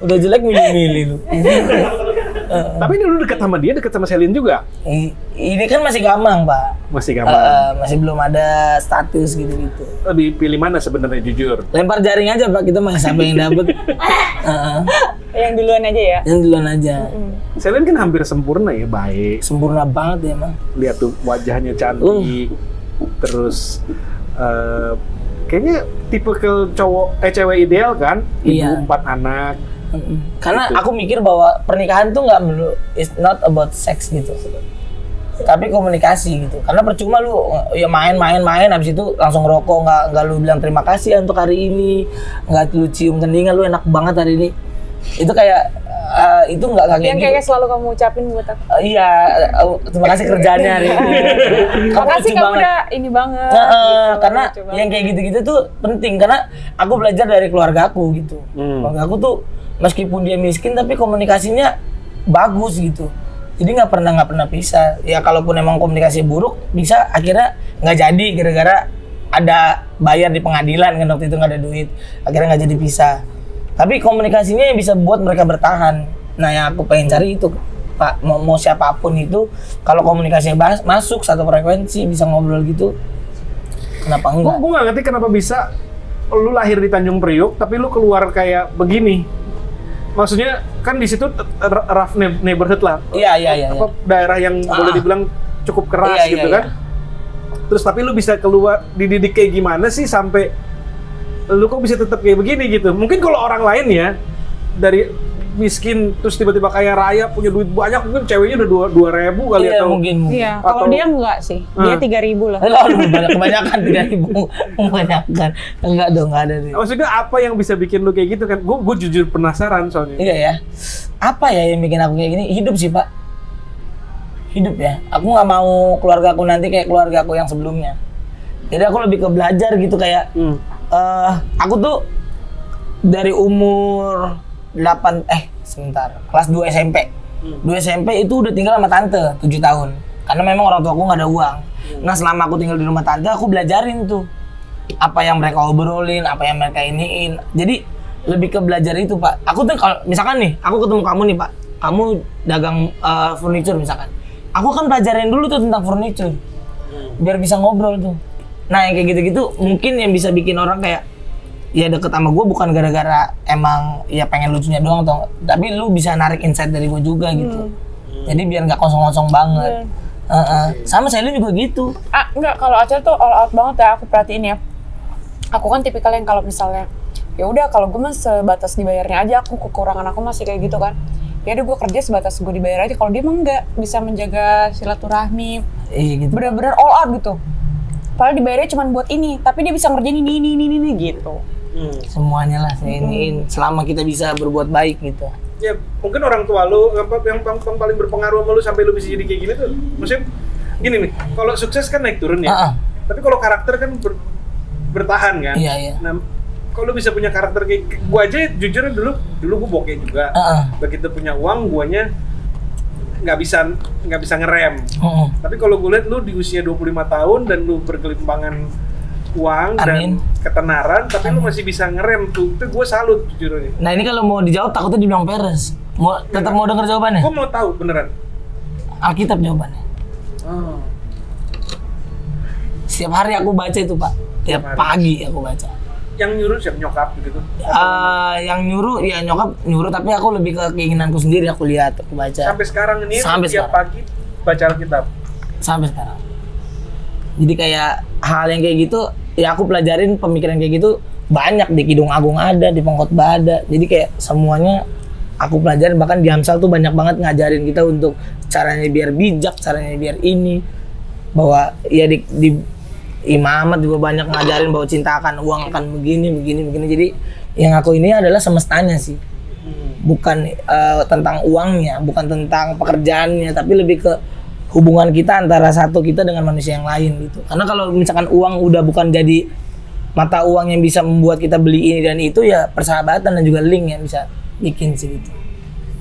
Udah jelek milih-milih lu. Tapi ini lu dekat sama dia, dekat sama Selin juga? Ini kan masih gampang Pak. Masih gampang. Masih belum ada status gitu-gitu. Lebih pilih mana sebenarnya jujur? Lempar jaring aja Pak, kita mah siapa yang dapet. yang duluan aja ya. Yang duluan aja. Selin kan hampir sempurna ya, baik. Sempurna banget ya emang. Lihat tuh wajahnya cantik. Terus kayaknya tipe ke cewek ideal kan? Iya. Ibu 4 anak. Karena Gitu. aku mikir bahwa pernikahan tuh nggak melulu, it's not about sex gitu. Tapi komunikasi gitu. Karena percuma lu ya main habis itu langsung rokok, nggak lu bilang terima kasih ya untuk hari ini, nggak lu cium keningan lu enak banget hari ini. Itu kayak itu nggak kayak Yang gitu. kayak selalu kamu ucapin buat aku. Iya, terima kasih kerjaannya hari ini. Makasih lucu kamu udah ini banget. gitu, Karena lucu banget. yang kayak gitu-gitu tuh penting karena aku belajar dari keluarga aku gitu. Keluarga aku tuh meskipun dia miskin tapi komunikasinya bagus gitu. Jadi nggak pernah pisah. Ya kalaupun emang komunikasi buruk bisa akhirnya nggak jadi gara-gara ada bayar di pengadilan kan waktu itu nggak ada duit. Akhirnya nggak jadi pisah. Tapi komunikasinya yang bisa buat mereka bertahan. Nah yang aku pengen cari itu Pak, mau siapapun itu kalau komunikasinya masuk satu frekuensi bisa ngobrol gitu. Kenapa enggak? Gue nggak ngerti kenapa bisa lu lahir di Tanjung Priuk tapi lu keluar kayak begini. Maksudnya kan di situ rough neighborhood lah. Iya. Apa daerah yang boleh dibilang cukup keras Iya, gitu iya, kan. Terus tapi lu bisa keluar dididik kayak gimana sih sampai lu kok bisa tetap kayak begini gitu. Mungkin kalau orang lain ya dari miskin terus tiba-tiba kaya raya punya duit banyak mungkin ceweknya udah 2.000 kali Iya atau mungkin. Iya, kalau Atau- dia enggak sih. Dia 3.000 lah. Lalu kebanyakan 3.000 kebanyakan. Enggak dong, enggak ada nih. Maksudnya apa yang bisa bikin lu kayak gitu kan? Gue jujur penasaran soalnya. Iya ya. Apa ya yang bikin aku kayak gini? Hidup sih, Pak. Hidup ya. Aku nggak mau keluarga aku nanti kayak keluarga aku yang sebelumnya. Jadi aku lebih ke belajar gitu kayak aku tuh dari umur kelas 2 SMP. 2 SMP itu udah tinggal sama tante 7 tahun. Karena memang orang tua aku nggak ada uang. Nah selama aku tinggal di rumah tante, aku belajarin tuh apa yang mereka obrolin, apa yang mereka iniin. Jadi lebih ke belajar itu Pak. Aku tuh kalau misalkan nih, aku ketemu kamu nih Pak, kamu dagang furniture misalkan. Aku kan pelajarin dulu tuh tentang furniture, biar bisa ngobrol tuh. Nah yang kayak gitu-gitu mungkin yang bisa bikin orang kayak ya deket sama gue bukan gara-gara emang ya pengen lucunya doang atau tapi lu bisa narik insight dari gue juga gitu. Jadi biar nggak kosong-kosong banget. Sama Selin juga gitu. Enggak, kalau Acel tuh all out banget ya, aku perhatiin ya. Aku kan tipikal yang kalau misalnya ya udah kalau gue mah sebatas dibayarnya aja, aku kekurangan aku masih kayak gitu kan. Ya udah gue kerja sebatas gue dibayar aja. Kalau dia mah enggak bisa menjaga silaturahmi. Iya gitu. Bener-bener all out gitu. Padahal dibayarnya cuma buat ini, tapi dia bisa ngerjain ini gitu. Semuanya lah saya iniin selama kita bisa berbuat baik gitu. Ya mungkin orang tua lu yang paling berpengaruh sama lu sampai lu bisa jadi kayak gini tuh. Maksudnya gini nih, kalau sukses kan naik turun ya. Tapi kalau karakter kan bertahan kan. Iya. Nah, kalau lu bisa punya karakter kayak gua aja jujur dulu gua bokeh juga. Begitu punya uang guanya nggak bisa ngerem. Tapi kalau gue lihat lu di usia 25 tahun dan lu berkelimpangan uang dan ketenaran, tapi lu masih bisa ngerem tuh. Itu gue salut jujur aja. Nah ini kalau mau dijawab takutnya dibilang peres. Tetap mau denger jawabannya? Gue mau tahu beneran. Alkitab jawabannya. Setiap hari aku baca itu Pak. Tiap pagi aku baca. Yang nyuruh siapa, nyokap gitu? Yang nyuruh ya nyokap nyuruh, tapi aku lebih ke keinginanku sendiri, aku lihat, aku baca. Sampai sekarang ini sekarang. tiap pagi baca Alkitab. Sampai sekarang. Jadi kayak hal yang kayak gitu ya aku pelajarin pemikiran kayak gitu banyak di Kidung Agung ada, di Pengkhotbah ada. Jadi kayak semuanya aku pelajarin, bahkan di Amsal tuh banyak banget ngajarin kita untuk caranya biar bijak, caranya biar ini bahwa ya imamat juga banyak ngajarin bahwa cinta akan uang akan begini. Jadi yang aku ini adalah semestanya sih. Bukan tentang uangnya, bukan tentang pekerjaannya, tapi lebih ke hubungan kita antara satu kita dengan manusia yang lain gitu. Karena kalau misalkan uang udah bukan jadi mata uang yang bisa membuat kita beli ini dan itu, ya persahabatan dan juga link yang bisa bikin sih gitu.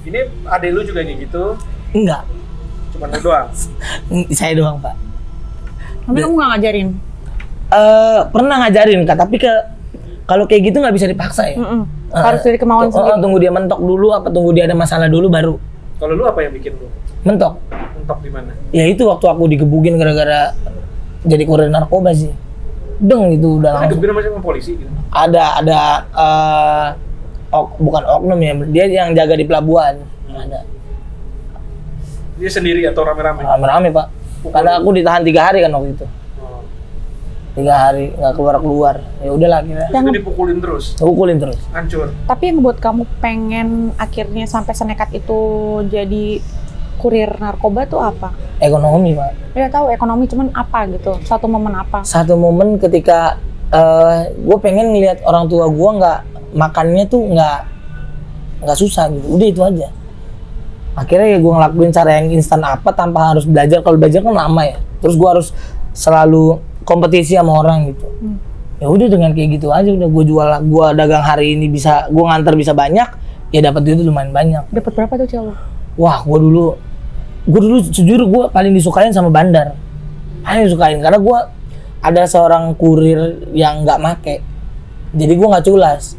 Ini adek lu juga kayak gitu? Enggak, Cuma lu doang? saya doang Pak. Tapi kamu nggak ngajarin? Pernah ngajarin Kak, tapi kalau kayak gitu nggak bisa dipaksa ya. Harus dari kemauan sendiri. Tunggu dia mentok dulu, apa tunggu dia ada masalah dulu baru Kalau lu apa yang bikin lu? mentok. Mentok di mana? Ya itu waktu aku digebukin gara-gara jadi kurir narkoba sih. Deng itu udah langsung. Digebukin sama polisi gitu? Ada bukan oknum ya, dia yang jaga di pelabuhan. Ada Dia sendiri atau rame-rame? rame-rame Pak, karena aku ditahan 3 hari kan waktu itu. 3 hari nggak keluar, ya udahlah kira. Terus itu dipukulin terus? Pukulin terus. Hancur? Tapi yang buat kamu pengen akhirnya sampai senekat itu jadi kurir narkoba tuh apa? Ekonomi Pak. Ya tahu ekonomi, cuman apa gitu? Suatu momen apa? Satu momen ketika gue pengen ngeliat orang tua gue nggak makannya tuh nggak susah gitu, udah itu aja. Akhirnya ya gue ngelakuin cara yang instan apa tanpa harus belajar. Kalau belajar kan lama ya, terus gue harus selalu kompetisi sama orang gitu. Ya udah dengan kayak gitu aja, udah gue dagang hari ini bisa gue nganter bisa banyak, ya dapat duit lumayan banyak. Dapat berapa tuh cewek? Wah, gue dulu jujur gue paling disukain sama bandar, paling disukain karena gue ada seorang kurir yang nggak make, jadi gue nggak culas.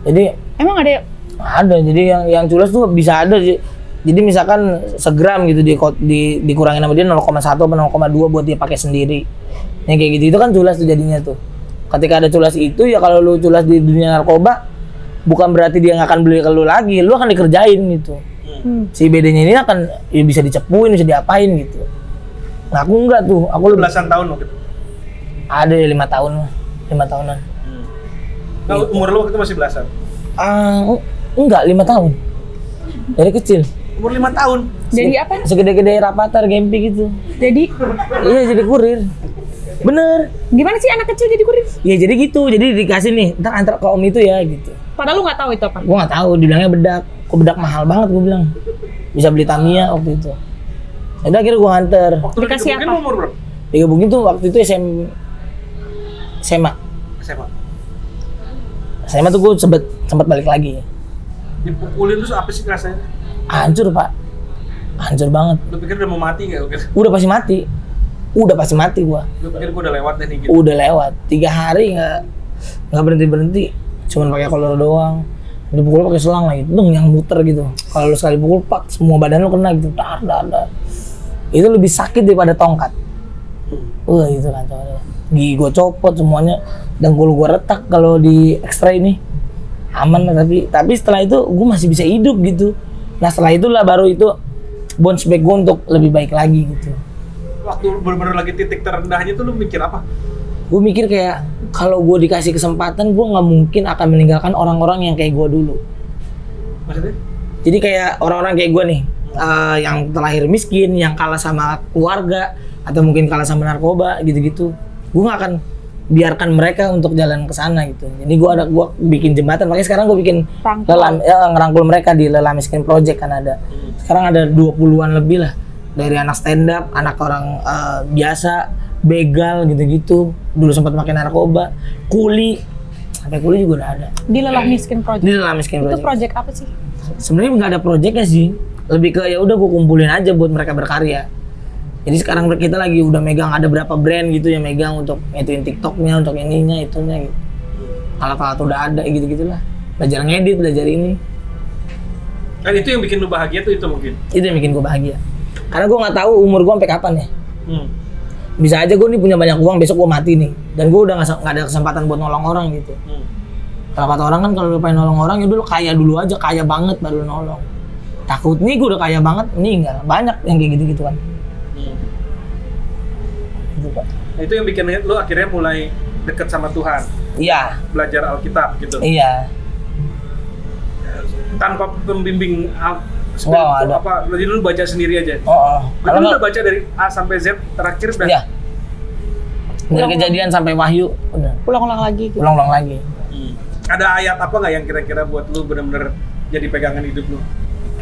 Jadi Emang ada? jadi yang culas tuh bisa ada. Jadi misalkan segram gitu dikurangin sama dia 0,1 atau 0,2 buat dia pakai sendiri. Yang kayak gitu itu kan culas tuh jadinya tuh. Ketika ada culas itu ya, kalau lu culas di dunia narkoba bukan berarti dia nggak akan beli ke lu lagi, lu akan dikerjain gitu. Si BD-nya ini akan ya bisa dicepuin, bisa diapain gitu. Nah aku enggak tuh, aku Belasan tahun waktu itu? ada 5 tahun, 5 tahunan. Nah, umur lu waktu itu masih belasan? Enggak, 5 tahun. Dari kecil. Umur 5 tahun? Jadi apa? Segede-gede Rapatar, Gempi gitu. Jadi Iya jadi kurir. Bener. gimana sih anak kecil jadi kurir? Ya jadi gitu, jadi dikasih nih, ntar antar ke om itu ya gitu. Padahal lu nggak tahu itu apa? Gua nggak tahu, dibilangnya bedak. Kok bedak mahal banget gua bilang. Bisa beli Tamiya waktu itu. Udah akhirnya gua nganter. Waktu lu Dikasih digebukin apa? umur berapa? Digebukin tuh waktu itu SMA. SMA? Tuh gua sempet balik lagi. Dipukulin terus apa sih rasanya? Hancur Pak. Hancur banget. Lu pikir udah mau mati nggak? Udah pasti mati gua. Lu pikir gua udah lewat nih gitu? Udah lewat 3 hari nggak berhenti, cuman pakai kolor doang. Dipukul pakai selang lagi, dong yang muter gitu. Kalau lu sekali pukul pak, semua badan lu kena gitu, dar. Itu lebih sakit daripada tongkat. Itu kan gigi gua copot semuanya, dengkul gua retak kalau di X-ray ini. Aman lah, tapi setelah itu gua masih bisa hidup gitu. Nah setelah itulah baru itu bounce back gua untuk lebih baik lagi gitu. Waktu bener-bener lagi titik terendahnya tuh lu mikir apa? Gue mikir kayak kalau gue dikasih kesempatan gue nggak mungkin akan meninggalkan orang-orang yang kayak gue dulu. Maksudnya? Jadi kayak orang-orang kayak gue nih, yang terlahir miskin, yang kalah sama keluarga atau mungkin kalah sama narkoba gitu-gitu, gue nggak akan biarkan mereka untuk jalan ke sana gitu. Jadi gue bikin jembatan, makanya sekarang gue bikin ngerangkul mereka di Lelah Miskin Project kan ada. Sekarang ada 20-an lebih lah, dari anak stand up, anak orang biasa, begal gitu-gitu, dulu sempat pakai narkoba, kuli, sampai kuli juga udah ada. Di Lelah Miskin Project. Di Lelah Miskin Itu Project. project apa sih? Sebenarnya nggak ada projectnya sih, lebih ke ya udah gue kumpulin aja buat mereka berkarya. Jadi sekarang kita lagi udah megang ada berapa brand gitu yang megang untuk ituin TikToknya, untuk ininya, itunya gitu. Alat-alat udah ada gitu-gitulah. Belajar ngedit, belajar ini. Kan itu yang bikin lu bahagia tuh itu mungkin? Itu yang bikin gue bahagia. Karena gue nggak tahu umur gue sampai kapan ya. Bisa aja gue nih punya banyak uang, besok gue mati nih. Dan gue udah nggak ada kesempatan buat nolong orang gitu. Kalau kata orang kan kalau lu pengen nolong orang ya dulu kaya dulu aja, kaya banget baru nolong. Takut nih gue udah kaya banget, meninggal. Banyak yang kayak gitu-gitu kan. Gitu, Pak. Nah, itu yang bikin lu akhirnya mulai deket sama Tuhan. Iya. Belajar Alkitab gitu. Iya. Tanpa pembimbing Wah, ada. apa? Jadi lu baca sendiri aja. Oh. Berarti lu udah baca dari A sampai Z terakhir udah. Iya. Dari kejadian sampai Wahyu, udah Ulang-ulang lagi gitu. ulang-ulang lagi. Ada ayat apa nggak yang kira-kira buat lu bener-bener jadi pegangan hidup lu?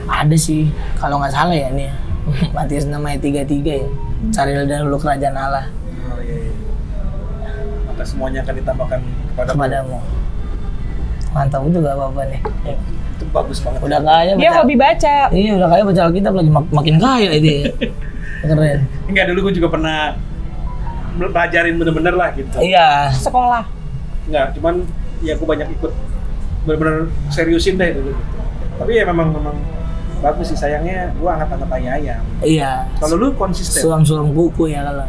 Ada sih, kalau nggak salah ya nih ya. Matius 6 ayat 33 ya. Carilah dahulu kerajaan Allah Oh iya. Maka semuanya akan ditambahkan kepadamu. Mantap juga Bapak nih. Itu bagus banget. Udah kaya Dia hobi baca. Iya, udah kaya baca Alkitab lagi makin kaya itu ya. Keren. Enggak, dulu gue juga pernah belajarin bener-bener lah gitu. Iya. Sekolah. Enggak, cuman ya aku banyak ikut bener-bener seriusin deh dulu gitu. Tapi ya memang bagus sih, sayangnya gua angkat-angkat ayam. Iya. Kalau lu konsisten. Suam-suam kuku ya kalau.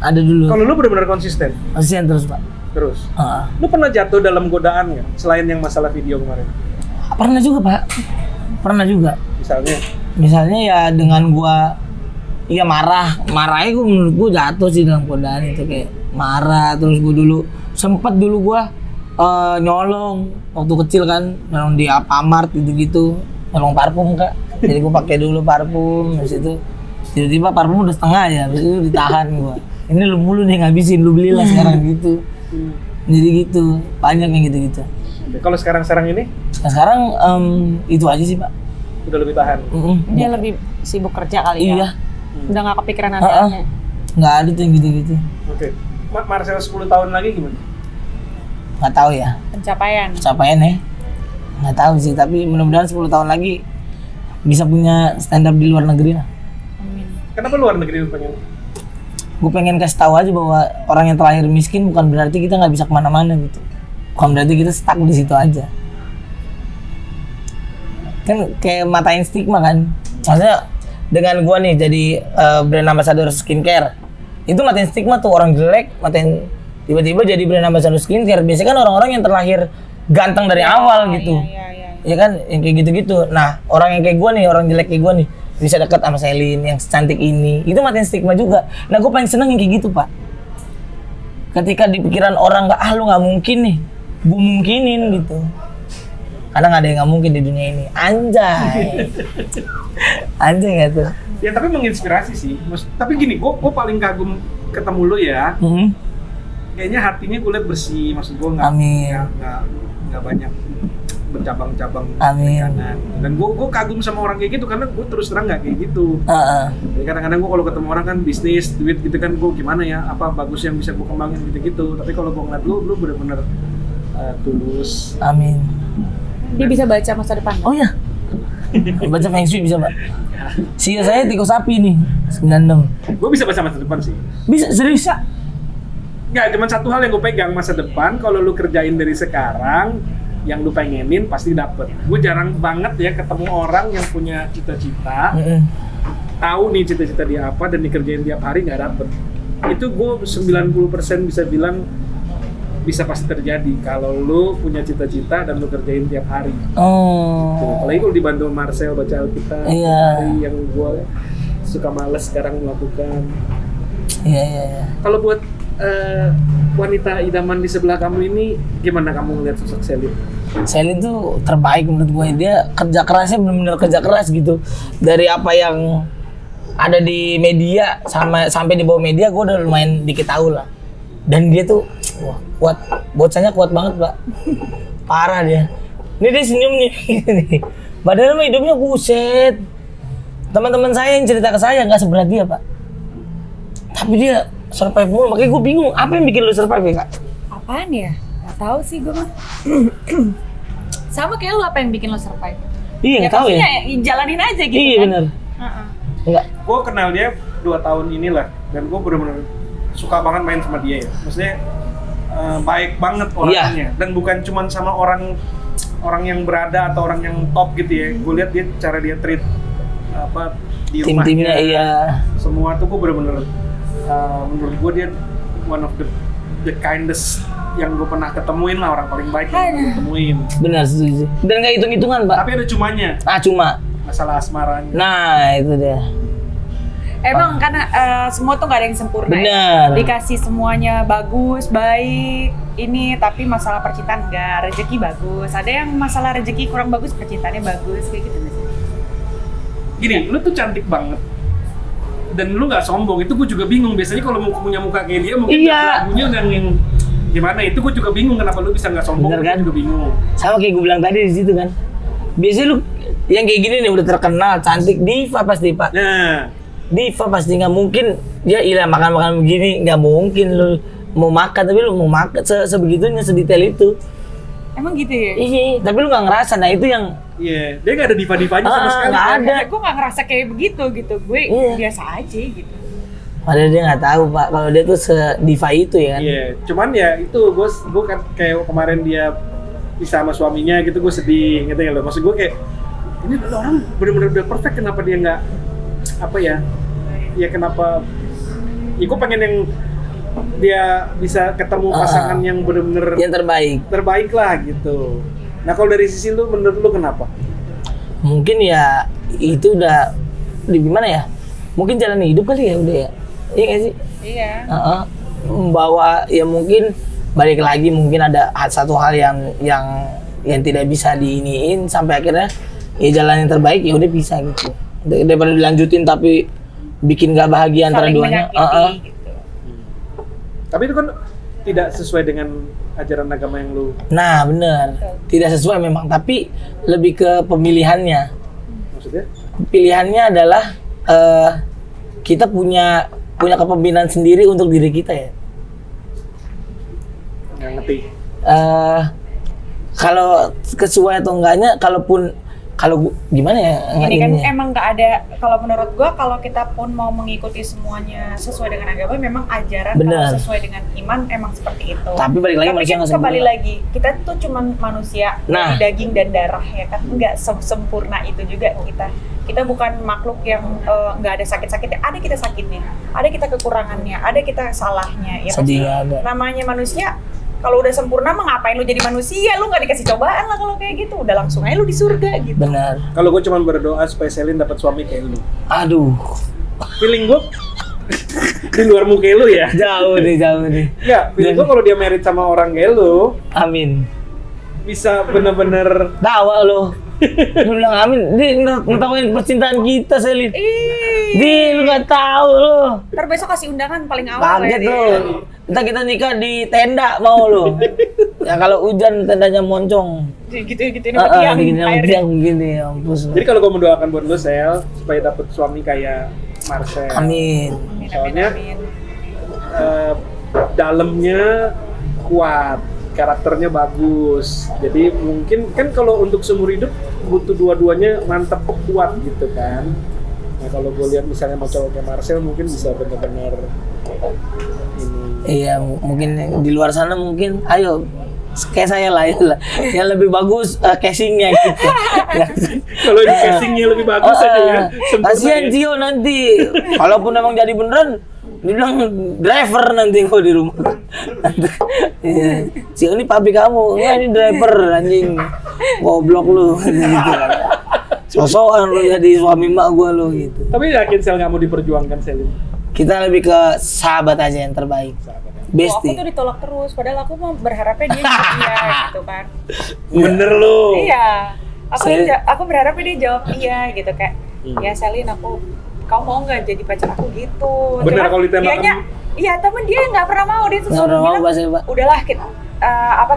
Ada dulu. Kalau lu bener-bener konsisten Konsisten terus, Pak. terus. Heeh. Lu pernah jatuh dalam godaan nggak? Selain yang masalah video kemarin. Pernah juga, Pak. Pernah juga. Misalnya ya dengan gua iya marahnya gua menurut gua jatuh sih dalam godaan itu, kayak marah. Terus gua dulu sempet gua nyolong waktu kecil kan, nyolong di Alfamart gitu-gitu, nyolong parfum Kak. Jadi gua pakai dulu parfum, habis itu tiba-tiba parfum udah setengah ya, habis itu ditahan gua. Ini lu mulu nih ngabisin, lu belilah sekarang gitu. Jadi gitu, banyak yang gitu-gitu. Kalau sekarang ini Nah, sekarang itu aja sih Pak. udah lebih tahan. Dia lebih sibuk kerja kali ya. Iya. Udah nggak kepikiran anaknya. Nggak ada tuh yang gitu-gitu. Oke. Marcel 10 tahun lagi gimana? Nggak tahu ya. Pencapaian. Capaian ya. Nggak tahu sih, tapi mudah-mudahan 10 tahun lagi bisa punya stand up di luar negeri lah. Amin. Kenapa luar negeri lu pengen? Gue pengen kasih tahu aja bahwa orang yang terlahir miskin bukan berarti kita nggak bisa kemana-mana gitu. Bukan berarti kita stuck di situ aja. Kan kayak matain stigma kan. Maksudnya dengan gua nih jadi brand ambassador skincare, itu matain stigma tuh, orang jelek matain tiba-tiba jadi brand ambassador skincare. Biasanya kan orang-orang yang terlahir ganteng dari awal gitu. Iya. Ya kan, yang kayak gitu-gitu. Nah, orang yang kayak gua nih, orang jelek kayak gua nih, bisa dekat sama Selin yang secantik ini, itu matiin stigma juga. Nah, gua paling seneng yang kayak gitu, Pak. Ketika di pikiran orang nggak, lu nggak mungkin nih, gua mungkinin gitu. Karena nggak ada yang nggak mungkin di dunia ini. Anjay. Anjay nggak tuh? Ya tapi menginspirasi sih. Tapi gini, gue paling kagum ketemu lu ya. Kayaknya hatinya gue liat bersih, maksud gue nggak banyak bercabang-cabang Amin. kanan. Dan gue kagum sama orang kayak gitu karena gue terus terang nggak kayak gitu. Jadi kadang-kadang gue kalau ketemu orang kan bisnis, duit gitu kan, gue gimana ya, apa bagus yang bisa gue kembangin gitu-gitu. Tapi kalau gue ngeliat lu bener-bener tulus. Amin. Dia bisa baca masa depan. Oh ya. Baca Feng Shui bisa, Pak. Sio saya tikus sapi nih, 96. Gue bisa baca masa depan sih. Bisa, serius? Nggak, cuma satu hal yang gue pegang, masa depan kalau lu kerjain dari sekarang, yang lu pengenin pasti dapet. Gue jarang banget ya ketemu orang yang punya cita-cita, tahu nih cita-cita dia apa dan dikerjain tiap hari nggak dapet. Itu gue 90% bisa bilang bisa pasti terjadi kalau lu punya cita-cita dan lu kerjain tiap hari. Oh. Apalagi kalau dibantu Marcel baca Alkitab, Iya. yang gue suka males sekarang melakukan. Iya. Kalau buat wanita idaman di sebelah kamu ini, gimana kamu ngeliat sosok Selin? Selin tuh terbaik menurut gue. Dia kerja kerasnya benar-benar kerja keras gitu. Dari apa yang ada di media sampai di bawah media, gue udah lumayan dikit tahu lah. Dan dia tuh kuat, bocahnya kuat banget, Pak. Parah dia. Ini dia senyum nih. Padahal mah hidupnya buset. Teman-teman saya yang cerita ke saya nggak seberat dia, Pak. Tapi dia survive mulu, makanya gue bingung apa yang bikin lu survive ya, Kak? Apaan ya? Gak tahu sih gue mah. Sama kayak lu, apa yang bikin lo survive? Iya, nggak tahu ya. Jalanin aja gitu Iya kan. benar. Enggak. Gue kenal dia 2 tahun inilah, dan gue bener-bener suka banget main sama dia ya. Maksudnya baik banget orangnya, dan bukan cuma sama orang yang berada atau orang yang top gitu ya. Gue lihat dia cara dia treat apa di rumahnya, Tim-timnya iya. semua tuh gue bener-bener menurut gue dia one of the kindest yang gue pernah ketemuin lah, orang paling baik yang gue ketemuin. Benar, setuju. Dan nggak hitung-hitungan, Pak. Tapi ada cumanya, Cuma. masalah asmaranya. Nah, itu dia. Emang karena semua tuh gak ada yang sempurna. Benar. Ya. Dikasih semuanya bagus, baik, ini tapi masalah percintaan enggak, rezeki bagus. Ada yang masalah rezeki kurang bagus, percintaannya bagus, kayak gitu. Gini, lu tuh cantik banget. dan lu nggak sombong, itu gue juga bingung. Biasanya kalau mau punya muka kayak dia mungkin Iya. lagunya yang gimana, itu gue juga bingung kenapa lu bisa nggak sombong. Bener kan? Gue juga bingung. Sama kayak gue bilang tadi di situ kan. Biasanya lu yang kayak gini nih udah terkenal, cantik, diva pasti Pak. Nah, Diva pasti nggak mungkin ya ilah makan begini, nggak mungkin lu mau makan, tapi lu mau makan sebegitunya, sedetail itu. Emang gitu ya? Iya, tapi lu nggak ngerasa. Nah itu yang iya, dia nggak ada diva-divanya sama sekali. nggak ada. Gue gak ngerasa kayak begitu gitu. Gue Iya. biasa aja gitu. Padahal dia nggak tahu Pak kalau dia tuh sediva itu ya kan. Iya, cuman ya itu gue kan kayak kemarin dia bisa sama suaminya gitu, gue sedih gitu ya loh. Maksud gue kayak ini orang bener-bener udah perfect, kenapa dia nggak apa ya? Ya kenapa? Ya gue pengen yang dia bisa ketemu pasangan yang bener-bener Yang terbaik lah gitu. Nah kalau dari sisi lu, menurut lu kenapa? mungkin ya itu udah di gimana ya? Mungkin jalan hidup kali ya udah ya. Iya nggak sih? Iya. Membawa ya mungkin balik lagi mungkin ada satu hal yang tidak bisa diiniin sampai akhirnya ya jalan yang terbaik ya udah bisa gitu. Daripada dilanjutin tapi bikin nggak bahagia antara Saling duanya. menyakiti gitu. Tapi itu kan tidak sesuai dengan ajaran agama yang lu. Nah bener, tidak sesuai memang, tapi lebih ke pemilihannya. Maksudnya? Pilihannya adalah kita punya kepemimpinan sendiri untuk diri kita ya. Nggak ngerti. Kalau sesuai atau enggaknya, kalau gimana ya? Ini kan ininya? emang nggak ada, kalau menurut gua kalau kita pun mau mengikuti semuanya sesuai dengan agama, memang ajaran Bener. kalau sesuai dengan iman emang seperti itu. Tapi balik lagi manusia kan nggak kembali sempurna. lagi, kita tuh cuman manusia Nah. dari daging dan darah ya kan, nggak sempurna itu juga kita. Kita bukan makhluk yang nggak ada sakit-sakitnya, ada kita sakitnya, ada kita kekurangannya, ada kita salahnya. Ya Sedih pasti nggak ada. namanya manusia. Kalau udah sempurna mah ngapain lu jadi manusia? Lu nggak dikasih cobaan lah kalau kayak gitu. Udah langsung aja lu di surga gitu. Benar. Kalau gue cuma berdoa supaya Selin dapat suami kayak lu. Aduh, Feeling gue di luar muka lu ya. jauh nih. Enggak, feeling gue kalau dia married sama orang kayak lu, Amin. bisa bener-bener Tawa lo. Lu bilang amin. Dia ngetawain percintaan kita, Selin. Dia lu nggak tahu lo. Ntar besok kasih undangan paling awal Kaget ya. lo. Ntar kita nikah di tenda mau lo. Ya kalau hujan tendanya moncong. Gitu ini sama tiang Bikin yang airnya. tiang begini, mampus lo. Jadi kalau gue mendoakan buat lu Sel, supaya dapet suami kayak Marcel. Amin. Amin, Soalnya amin. dalamnya kuat, karakternya bagus. Jadi mungkin kan kalau untuk seumur hidup butuh dua-duanya mantep kuat gitu kan. Nah kalau gue lihat misalnya sama cowok kayak Marcel mungkin bisa bener-bener ini. Iya, mungkin di luar sana mungkin, ayo kayak saya lah, yang lebih bagus casingnya gitu. Kalau di casingnya lebih bagus aja ya. Sempurna Kasihan ya. Cio nanti, kalaupun emang jadi beneran, dibilang driver nanti kok di rumah. Iya. Cio ini papi kamu, enggak ini driver anjing, goblok lu, gitu kan. Sosokan lu jadi suami mak gua lu gitu. Tapi yakin Sel nggak mau diperjuangkan Selin? Kita lebih ke sahabat aja yang terbaik, Aku bestie. tuh ditolak terus, padahal aku mau berharapnya dia jawab iya gitu kan. Bener lu. Iya. Saya- Aku berharapnya dia jawab iya gitu kayak, ya Selin kau mau nggak jadi pacar aku gitu. Bener, Cuman kalau ditembak dianya- iya, tapi dia nggak pernah mau, dia Nggak selalu pernah mau, bilang, bahasa Pak. udahlah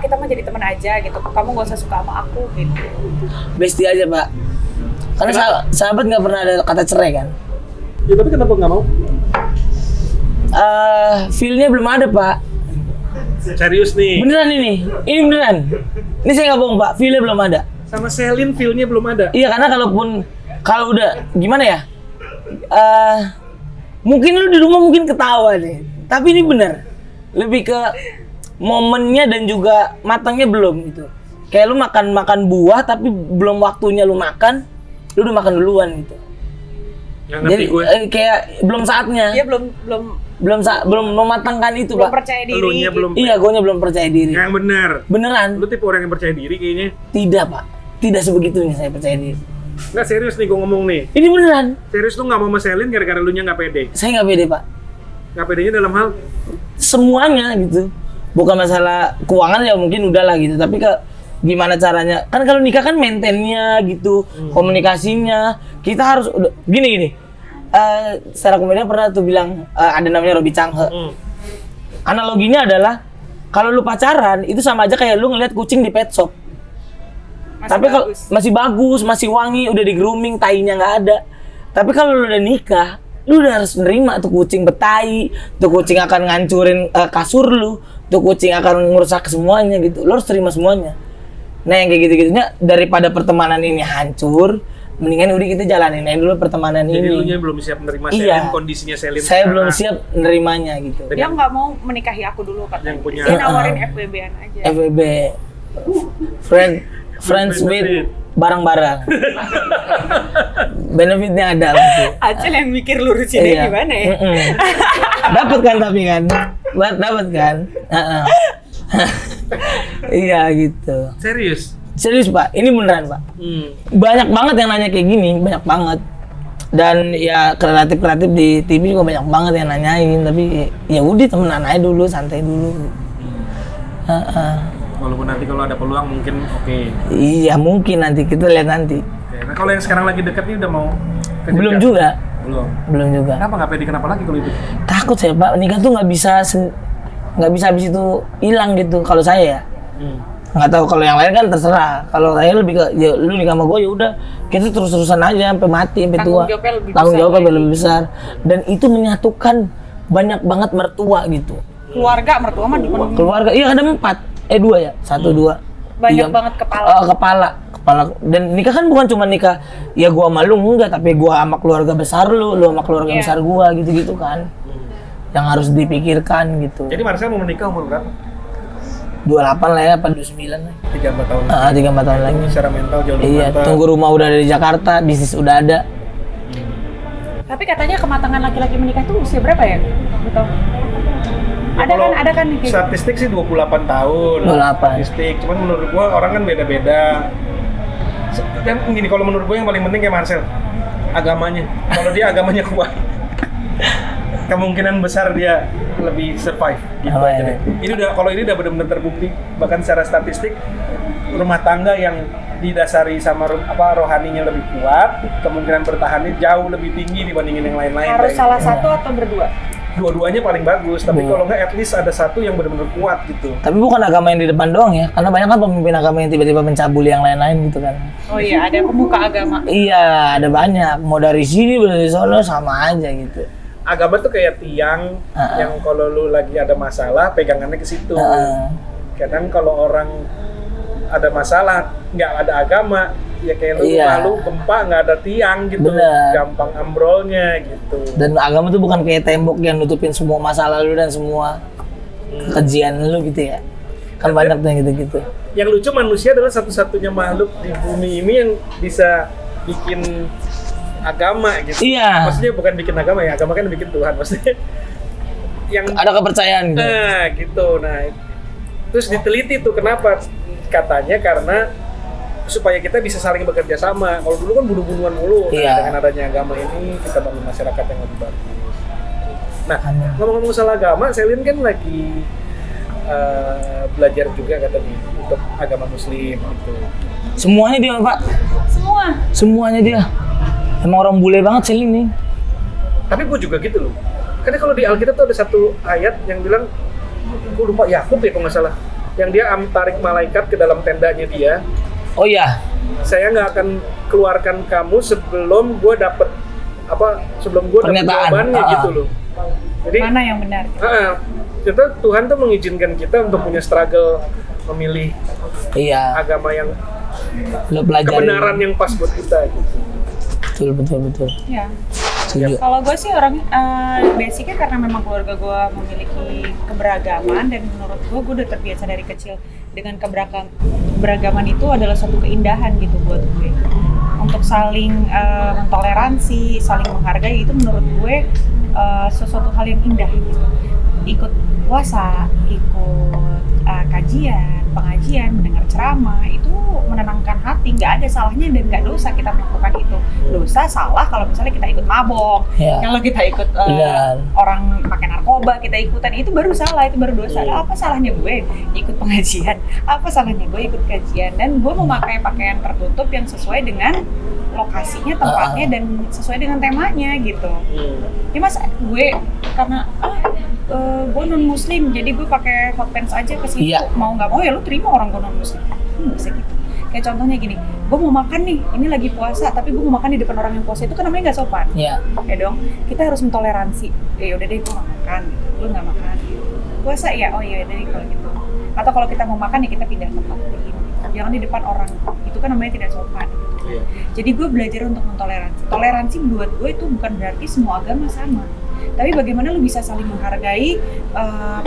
kita mau jadi teman aja gitu. Kamu nggak usah suka sama aku gitu. Bestie aja pak. Karena sahabat nggak pernah ada kata cerai kan. Ya tapi kenapa nggak mau? Feel-nya belum ada pak. Serius nih. Beneran ini beneran. Ini saya nggak bohong pak, feel-nya belum ada. Sama Selin feel-nya belum ada. Iya karena kalau udah gimana ya? Mungkin lu di rumah mungkin ketawa nih, tapi ini bener. Lebih ke momennya dan juga matangnya belum gitu. Kayak lu makan buah tapi belum waktunya lu makan, lu udah makan duluan gitu. Nggak ngerti Jadi gue. kayak belum saatnya. Dia belum belum mematangkan itu belum pak. percaya diri. Elunya belum. Iya, guanya belum percaya diri. Yang bener. Beneran? Lu tipe orang yang percaya diri kayaknya. Tidak pak, tidak sebegitunya saya percaya diri. Nggak serius nih gue ngomong nih. Ini beneran, Serius lu nggak mau sama Selin gara-gara lu nya nggak pede. saya nggak pede pak. Nggak pedenya dalam hal Semuanya gitu, bukan masalah keuangan ya mungkin udahlah gitu, tapi gimana caranya? Kan kalau nikah kan maintainnya gitu, komunikasinya kita harus gini. secara komedian pernah tuh bilang ada namanya Robi Changhe. Analoginya adalah kalau lu pacaran itu sama aja kayak lu ngeliat kucing di pet shop. Tapi kalau masih bagus, masih wangi, udah di grooming, tainya nggak ada. Tapi kalau lu udah nikah, lu udah harus nerima tuh kucing betai, tuh kucing akan ngancurin kasur lu, tuh kucing akan ngerusak semuanya gitu. Lu harus terima semuanya. Nah yang kayak gitu-gitunya daripada pertemanan ini hancur, mendingan udah kita jalanin aja dulu pertemanan Jadi ini. lu nya belum siap menerima Iya. Selin, kondisinya Selin. Saya belum siap nerimanya gitu. Dia nggak mau menikahi aku dulu katanya. Yang punya- Dia nawarin FWB-an aja. FWB, friends with barang-barang. Benefitnya ada pasti. Acel yang mikir lurusinnya gimana ya? Dapat kan tapi kan, dapat kan. Iya gitu. Serius? Serius Pak, ini beneran Pak. Banyak banget yang nanya kayak gini, banyak banget. Dan ya kreatif di TV juga banyak banget yang nanyain, tapi ya udah temenan aja dulu, santai dulu. Walaupun nanti kalau ada peluang mungkin oke. Iya mungkin nanti kita lihat nanti. Oke. Nah kalau yang sekarang lagi deket nih udah mau ke Belum jenjang? juga, Belum. belum juga. Kenapa nggak pede? Kenapa lagi kalau itu? Takut saya Pak, nikah tuh nggak bisa habis itu hilang gitu. Kalau saya ya, nggak tahu kalau yang lain kan terserah. Kalau saya lebih ke ya lu nikah sama gue ya udah kita terus-terusan aja sampai mati sampai tua. Tanggung jawabnya lebih besar. Dan itu menyatukan banyak banget mertua gitu. Keluarga mertua mah dipenuhi. Keluarga iya ada 2 ya, 1 2. Banyak banget kepala. Kepala. Dan nikah kan bukan cuma nikah ya gua sama lu enggak, tapi gua sama keluarga besar lu sama keluarga besar gua gitu-gitu kan. Yang harus dipikirkan gitu. Jadi Marcel mau menikah umur berapa? 28 lah ya, apa 29 lah. 3-4 tahun. 3-4 tahun lagi. Secara mental jauh lebih Iya, matang. tunggu rumah udah ada di Jakarta, bisnis udah ada. Tapi katanya kematangan laki-laki menikah itu usia berapa ya? Betul. Ada kan nih kayak Statistik sih 28 tahun. 28. Statistik. Cuman menurut gua orang kan beda-beda. Dan gini, kalau menurut gua yang paling penting kayak Marcel, agamanya. Kalau dia agamanya kuat, kemungkinan besar dia lebih survive gitu Oh, aja iya. deh. Ini udah kalau ini udah benar-benar terbukti, bahkan secara statistik rumah tangga yang didasari sama rohaninya lebih kuat, kemungkinan bertahannya jauh lebih tinggi dibandingin yang lain-lain. harus kayak salah gitu. satu atau berdua. Dua-duanya paling bagus, tapi kalau nggak at least ada satu yang benar-benar kuat gitu. Tapi bukan agama yang di depan doang ya, karena banyak kan pemimpin agama yang tiba-tiba mencabuli yang lain-lain gitu kan. Oh iya, ada pemuka agama. Iya, ada banyak. Mau dari sini, dari sono sama aja gitu. Agama tuh kayak tiang yang kalau lu lagi ada masalah pegangannya ke situ. Kadang kalau orang ada masalah nggak ada agama, ya kayak lu malu gempa nggak ada tiang gitu, Bener. gampang ambrolnya gitu. Dan agama tuh bukan kayak tembok yang nutupin semua masalah lu dan semua kekejian lu gitu ya. Kan banyak tuh yang gitu-gitu. Yang lucu manusia adalah satu-satunya makhluk di bumi ini yang bisa bikin agama gitu. Iya. Maksudnya bukan bikin agama ya, agama kan bikin Tuhan maksudnya. Yang Ada kepercayaan gitu. nah gitu, nah terus diteliti tuh kenapa? Katanya karena supaya kita bisa saling bekerja sama. Kalau dulu kan bunuh-bunuhan mulu. Nah, Iya. dengan adanya agama ini kita bangun masyarakat yang lebih bagus. Nah, ngomong-ngomong soal agama, Selin kan lagi belajar juga katanya untuk agama Muslim gitu. Semuanya dia, Pak. Semuanya dia. Emang orang bule banget sih ini. Tapi gue juga gitu loh. Karena kalau di Alkitab tuh ada satu ayat yang bilang, gue lupa Yakub ya kalau nggak salah, yang dia tarik malaikat ke dalam tendanya dia. Oh iya. Saya nggak akan keluarkan kamu sebelum gue dapet sebelum gue dapet Pernyataan. jawabannya gitu loh. Jadi Mana yang benar? kita Tuhan tuh mengizinkan kita untuk punya struggle memilih Iya. agama yang Lo pelajari. kebenaran yang pas buat kita gitu. Betul. Ya. Setuju. Kalau gue sih orang basicnya karena memang keluarga gue memiliki keberagaman dan menurut gue udah terbiasa dari kecil dengan keberagaman itu adalah suatu keindahan gitu buat gue. Untuk saling mentoleransi, saling menghargai itu menurut gue sesuatu hal yang indah gitu. Ikut puasa, ikut kajian, pengajian, mendengar ceramah, itu menenangkan hati. Nggak ada salahnya dan nggak dosa kita melakukan itu. Dosa salah kalau misalnya kita ikut mabok, kalau kita ikut orang pakai narkoba, kita ikutan, itu baru salah, itu baru dosa. Apa salahnya gue ikut pengajian? Apa salahnya gue ikut kajian? Dan gue memakai pakaian tertutup yang sesuai dengan lokasinya, tempatnya, dan sesuai dengan temanya gitu. Ya mas, gue karena gue non muslim, jadi gue pakai hot pants aja ke situ. Mau nggak mau ya lu terima orang gue non muslim. Bisa gitu. Kayak contohnya gini, gue mau makan nih, ini lagi puasa, tapi gue mau makan di depan orang yang puasa, itu kan namanya nggak sopan. Ya dong, kita harus mentoleransi. Ya udah deh, gue nggak makan, lu nggak makan. Puasa ya, oh iya deh kalau gitu. Atau kalau kita mau makan ya kita pindah tempat. Jangan di depan orang, itu kan namanya tidak sopan. Jadi gue belajar untuk mentoleransi. Toleransi buat gue itu bukan berarti semua agama sama, tapi bagaimana lu bisa saling menghargai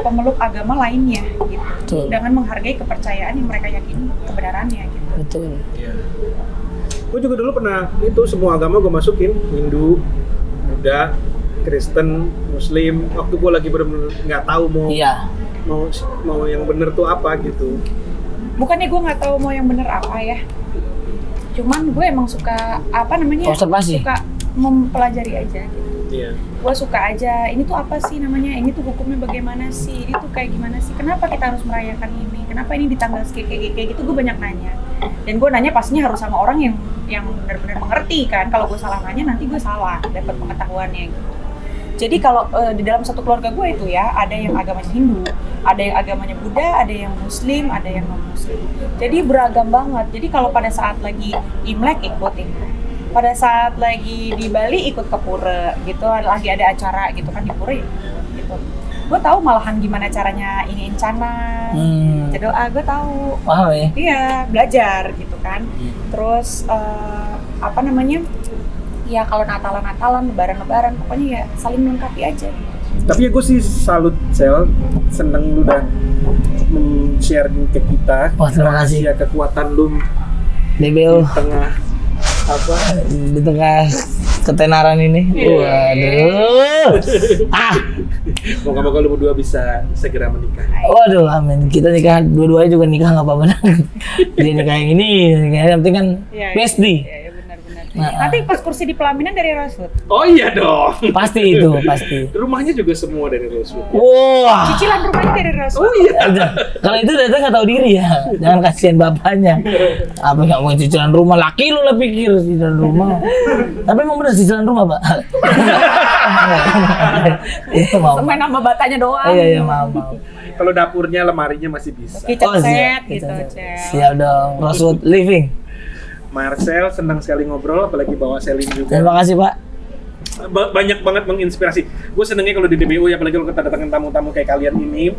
pemeluk agama lainnya gitu. Dengan menghargai kepercayaan yang mereka yakini kebenarannya gitu. Betul. Gue juga dulu pernah itu semua agama gue masukin, Hindu, Buddha, Kristen, Muslim. Waktu gue lagi bener-bener nggak tahu mau yang bener tuh apa gitu. Bukannya gue nggak tahu mau yang bener apa ya, cuman gue emang suka observasi, suka mempelajari aja gitu. Gue suka aja, ini tuh apa sih namanya, ini tuh hukumnya bagaimana sih, ini tuh kayak gimana sih, kenapa kita harus merayakan ini, kenapa ini di tanggal kayak gitu. Gue banyak nanya, dan gue nanya pastinya harus sama orang yang benar-benar mengerti kan. Kalau gue salah nanya nanti gue salah dapat pengetahuannya gitu. Jadi kalau di dalam satu keluarga gue itu ya, ada yang agamanya Hindu, ada yang agamanya Buddha, ada yang Muslim, ada yang non-Muslim. Jadi beragam banget. Jadi kalau pada saat lagi Imlek ikut Imlek, pada saat lagi di Bali ikut ke pura gitu, lagi ada acara gitu kan di pura gitu. Gue tahu malahan gimana caranya iniin canan, doa gue tahu. Paham ya? Iya, belajar gitu kan. Terus ya kalau Natalan, Lebaran, pokoknya ya saling melengkapi aja. Tapi ya gue sih salut, Sel, seneng lu udah share ke kita. Wah, terima kasih. Ya kekuatan lu DBO di tengah ketenaran ini. Waduh. Moga-moga lu berdua bisa segera menikah. Waduh, amin. Kita nikah dua-duanya juga nikah nggak apa-apa. Dia nikah yang ini, yang penting kan PSD. Nanti pas kursi di pelaminan dari Rosewood. Oh iya dong. Pasti itu, pasti. Rumahnya juga semua dari Rosewood. Wah. Cicilan rumahnya dari Rosewood. Oh iya. Kalau itu ternyata nggak tahu diri ya. Jangan kasihan bapaknya. Apa nggak mau cicilan rumah? Laki lu lah pikir cicilan rumah. Tapi emang bener cicilan rumah, Pak. Iya, mau. Main nama batanya doang. Iya, mau. Kalau dapurnya, lemarinya masih bisa. Kitchen set gitu, Siap dong. Rosewood Living. Marcel, senang sekali ngobrol, apalagi bawa Selin juga. Terima kasih, Pak. Banyak banget menginspirasi. Gue senengnya kalau di DBO ya, apalagi kalau kita datangin tamu-tamu kayak kalian ini,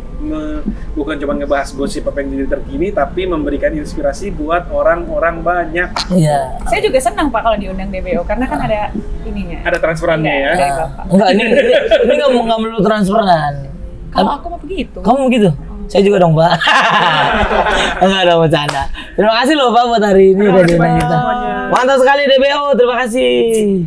bukan cuma ngebahas gosip apa yang jadi terkini, tapi memberikan inspirasi buat orang-orang banyak. Iya. Saya juga senang Pak kalau diundang DBO, karena kan ada ininya. Ada transferannya ya. Enggak, ini nggak melulu transferan. Kalau aku mau begitu. Kamu begitu? Saya juga dong, Pak. Enggak ada bercanda. Terima kasih loh, Pak, buat hari ini udah diundang kita. Mantap sekali DBO, terima kasih.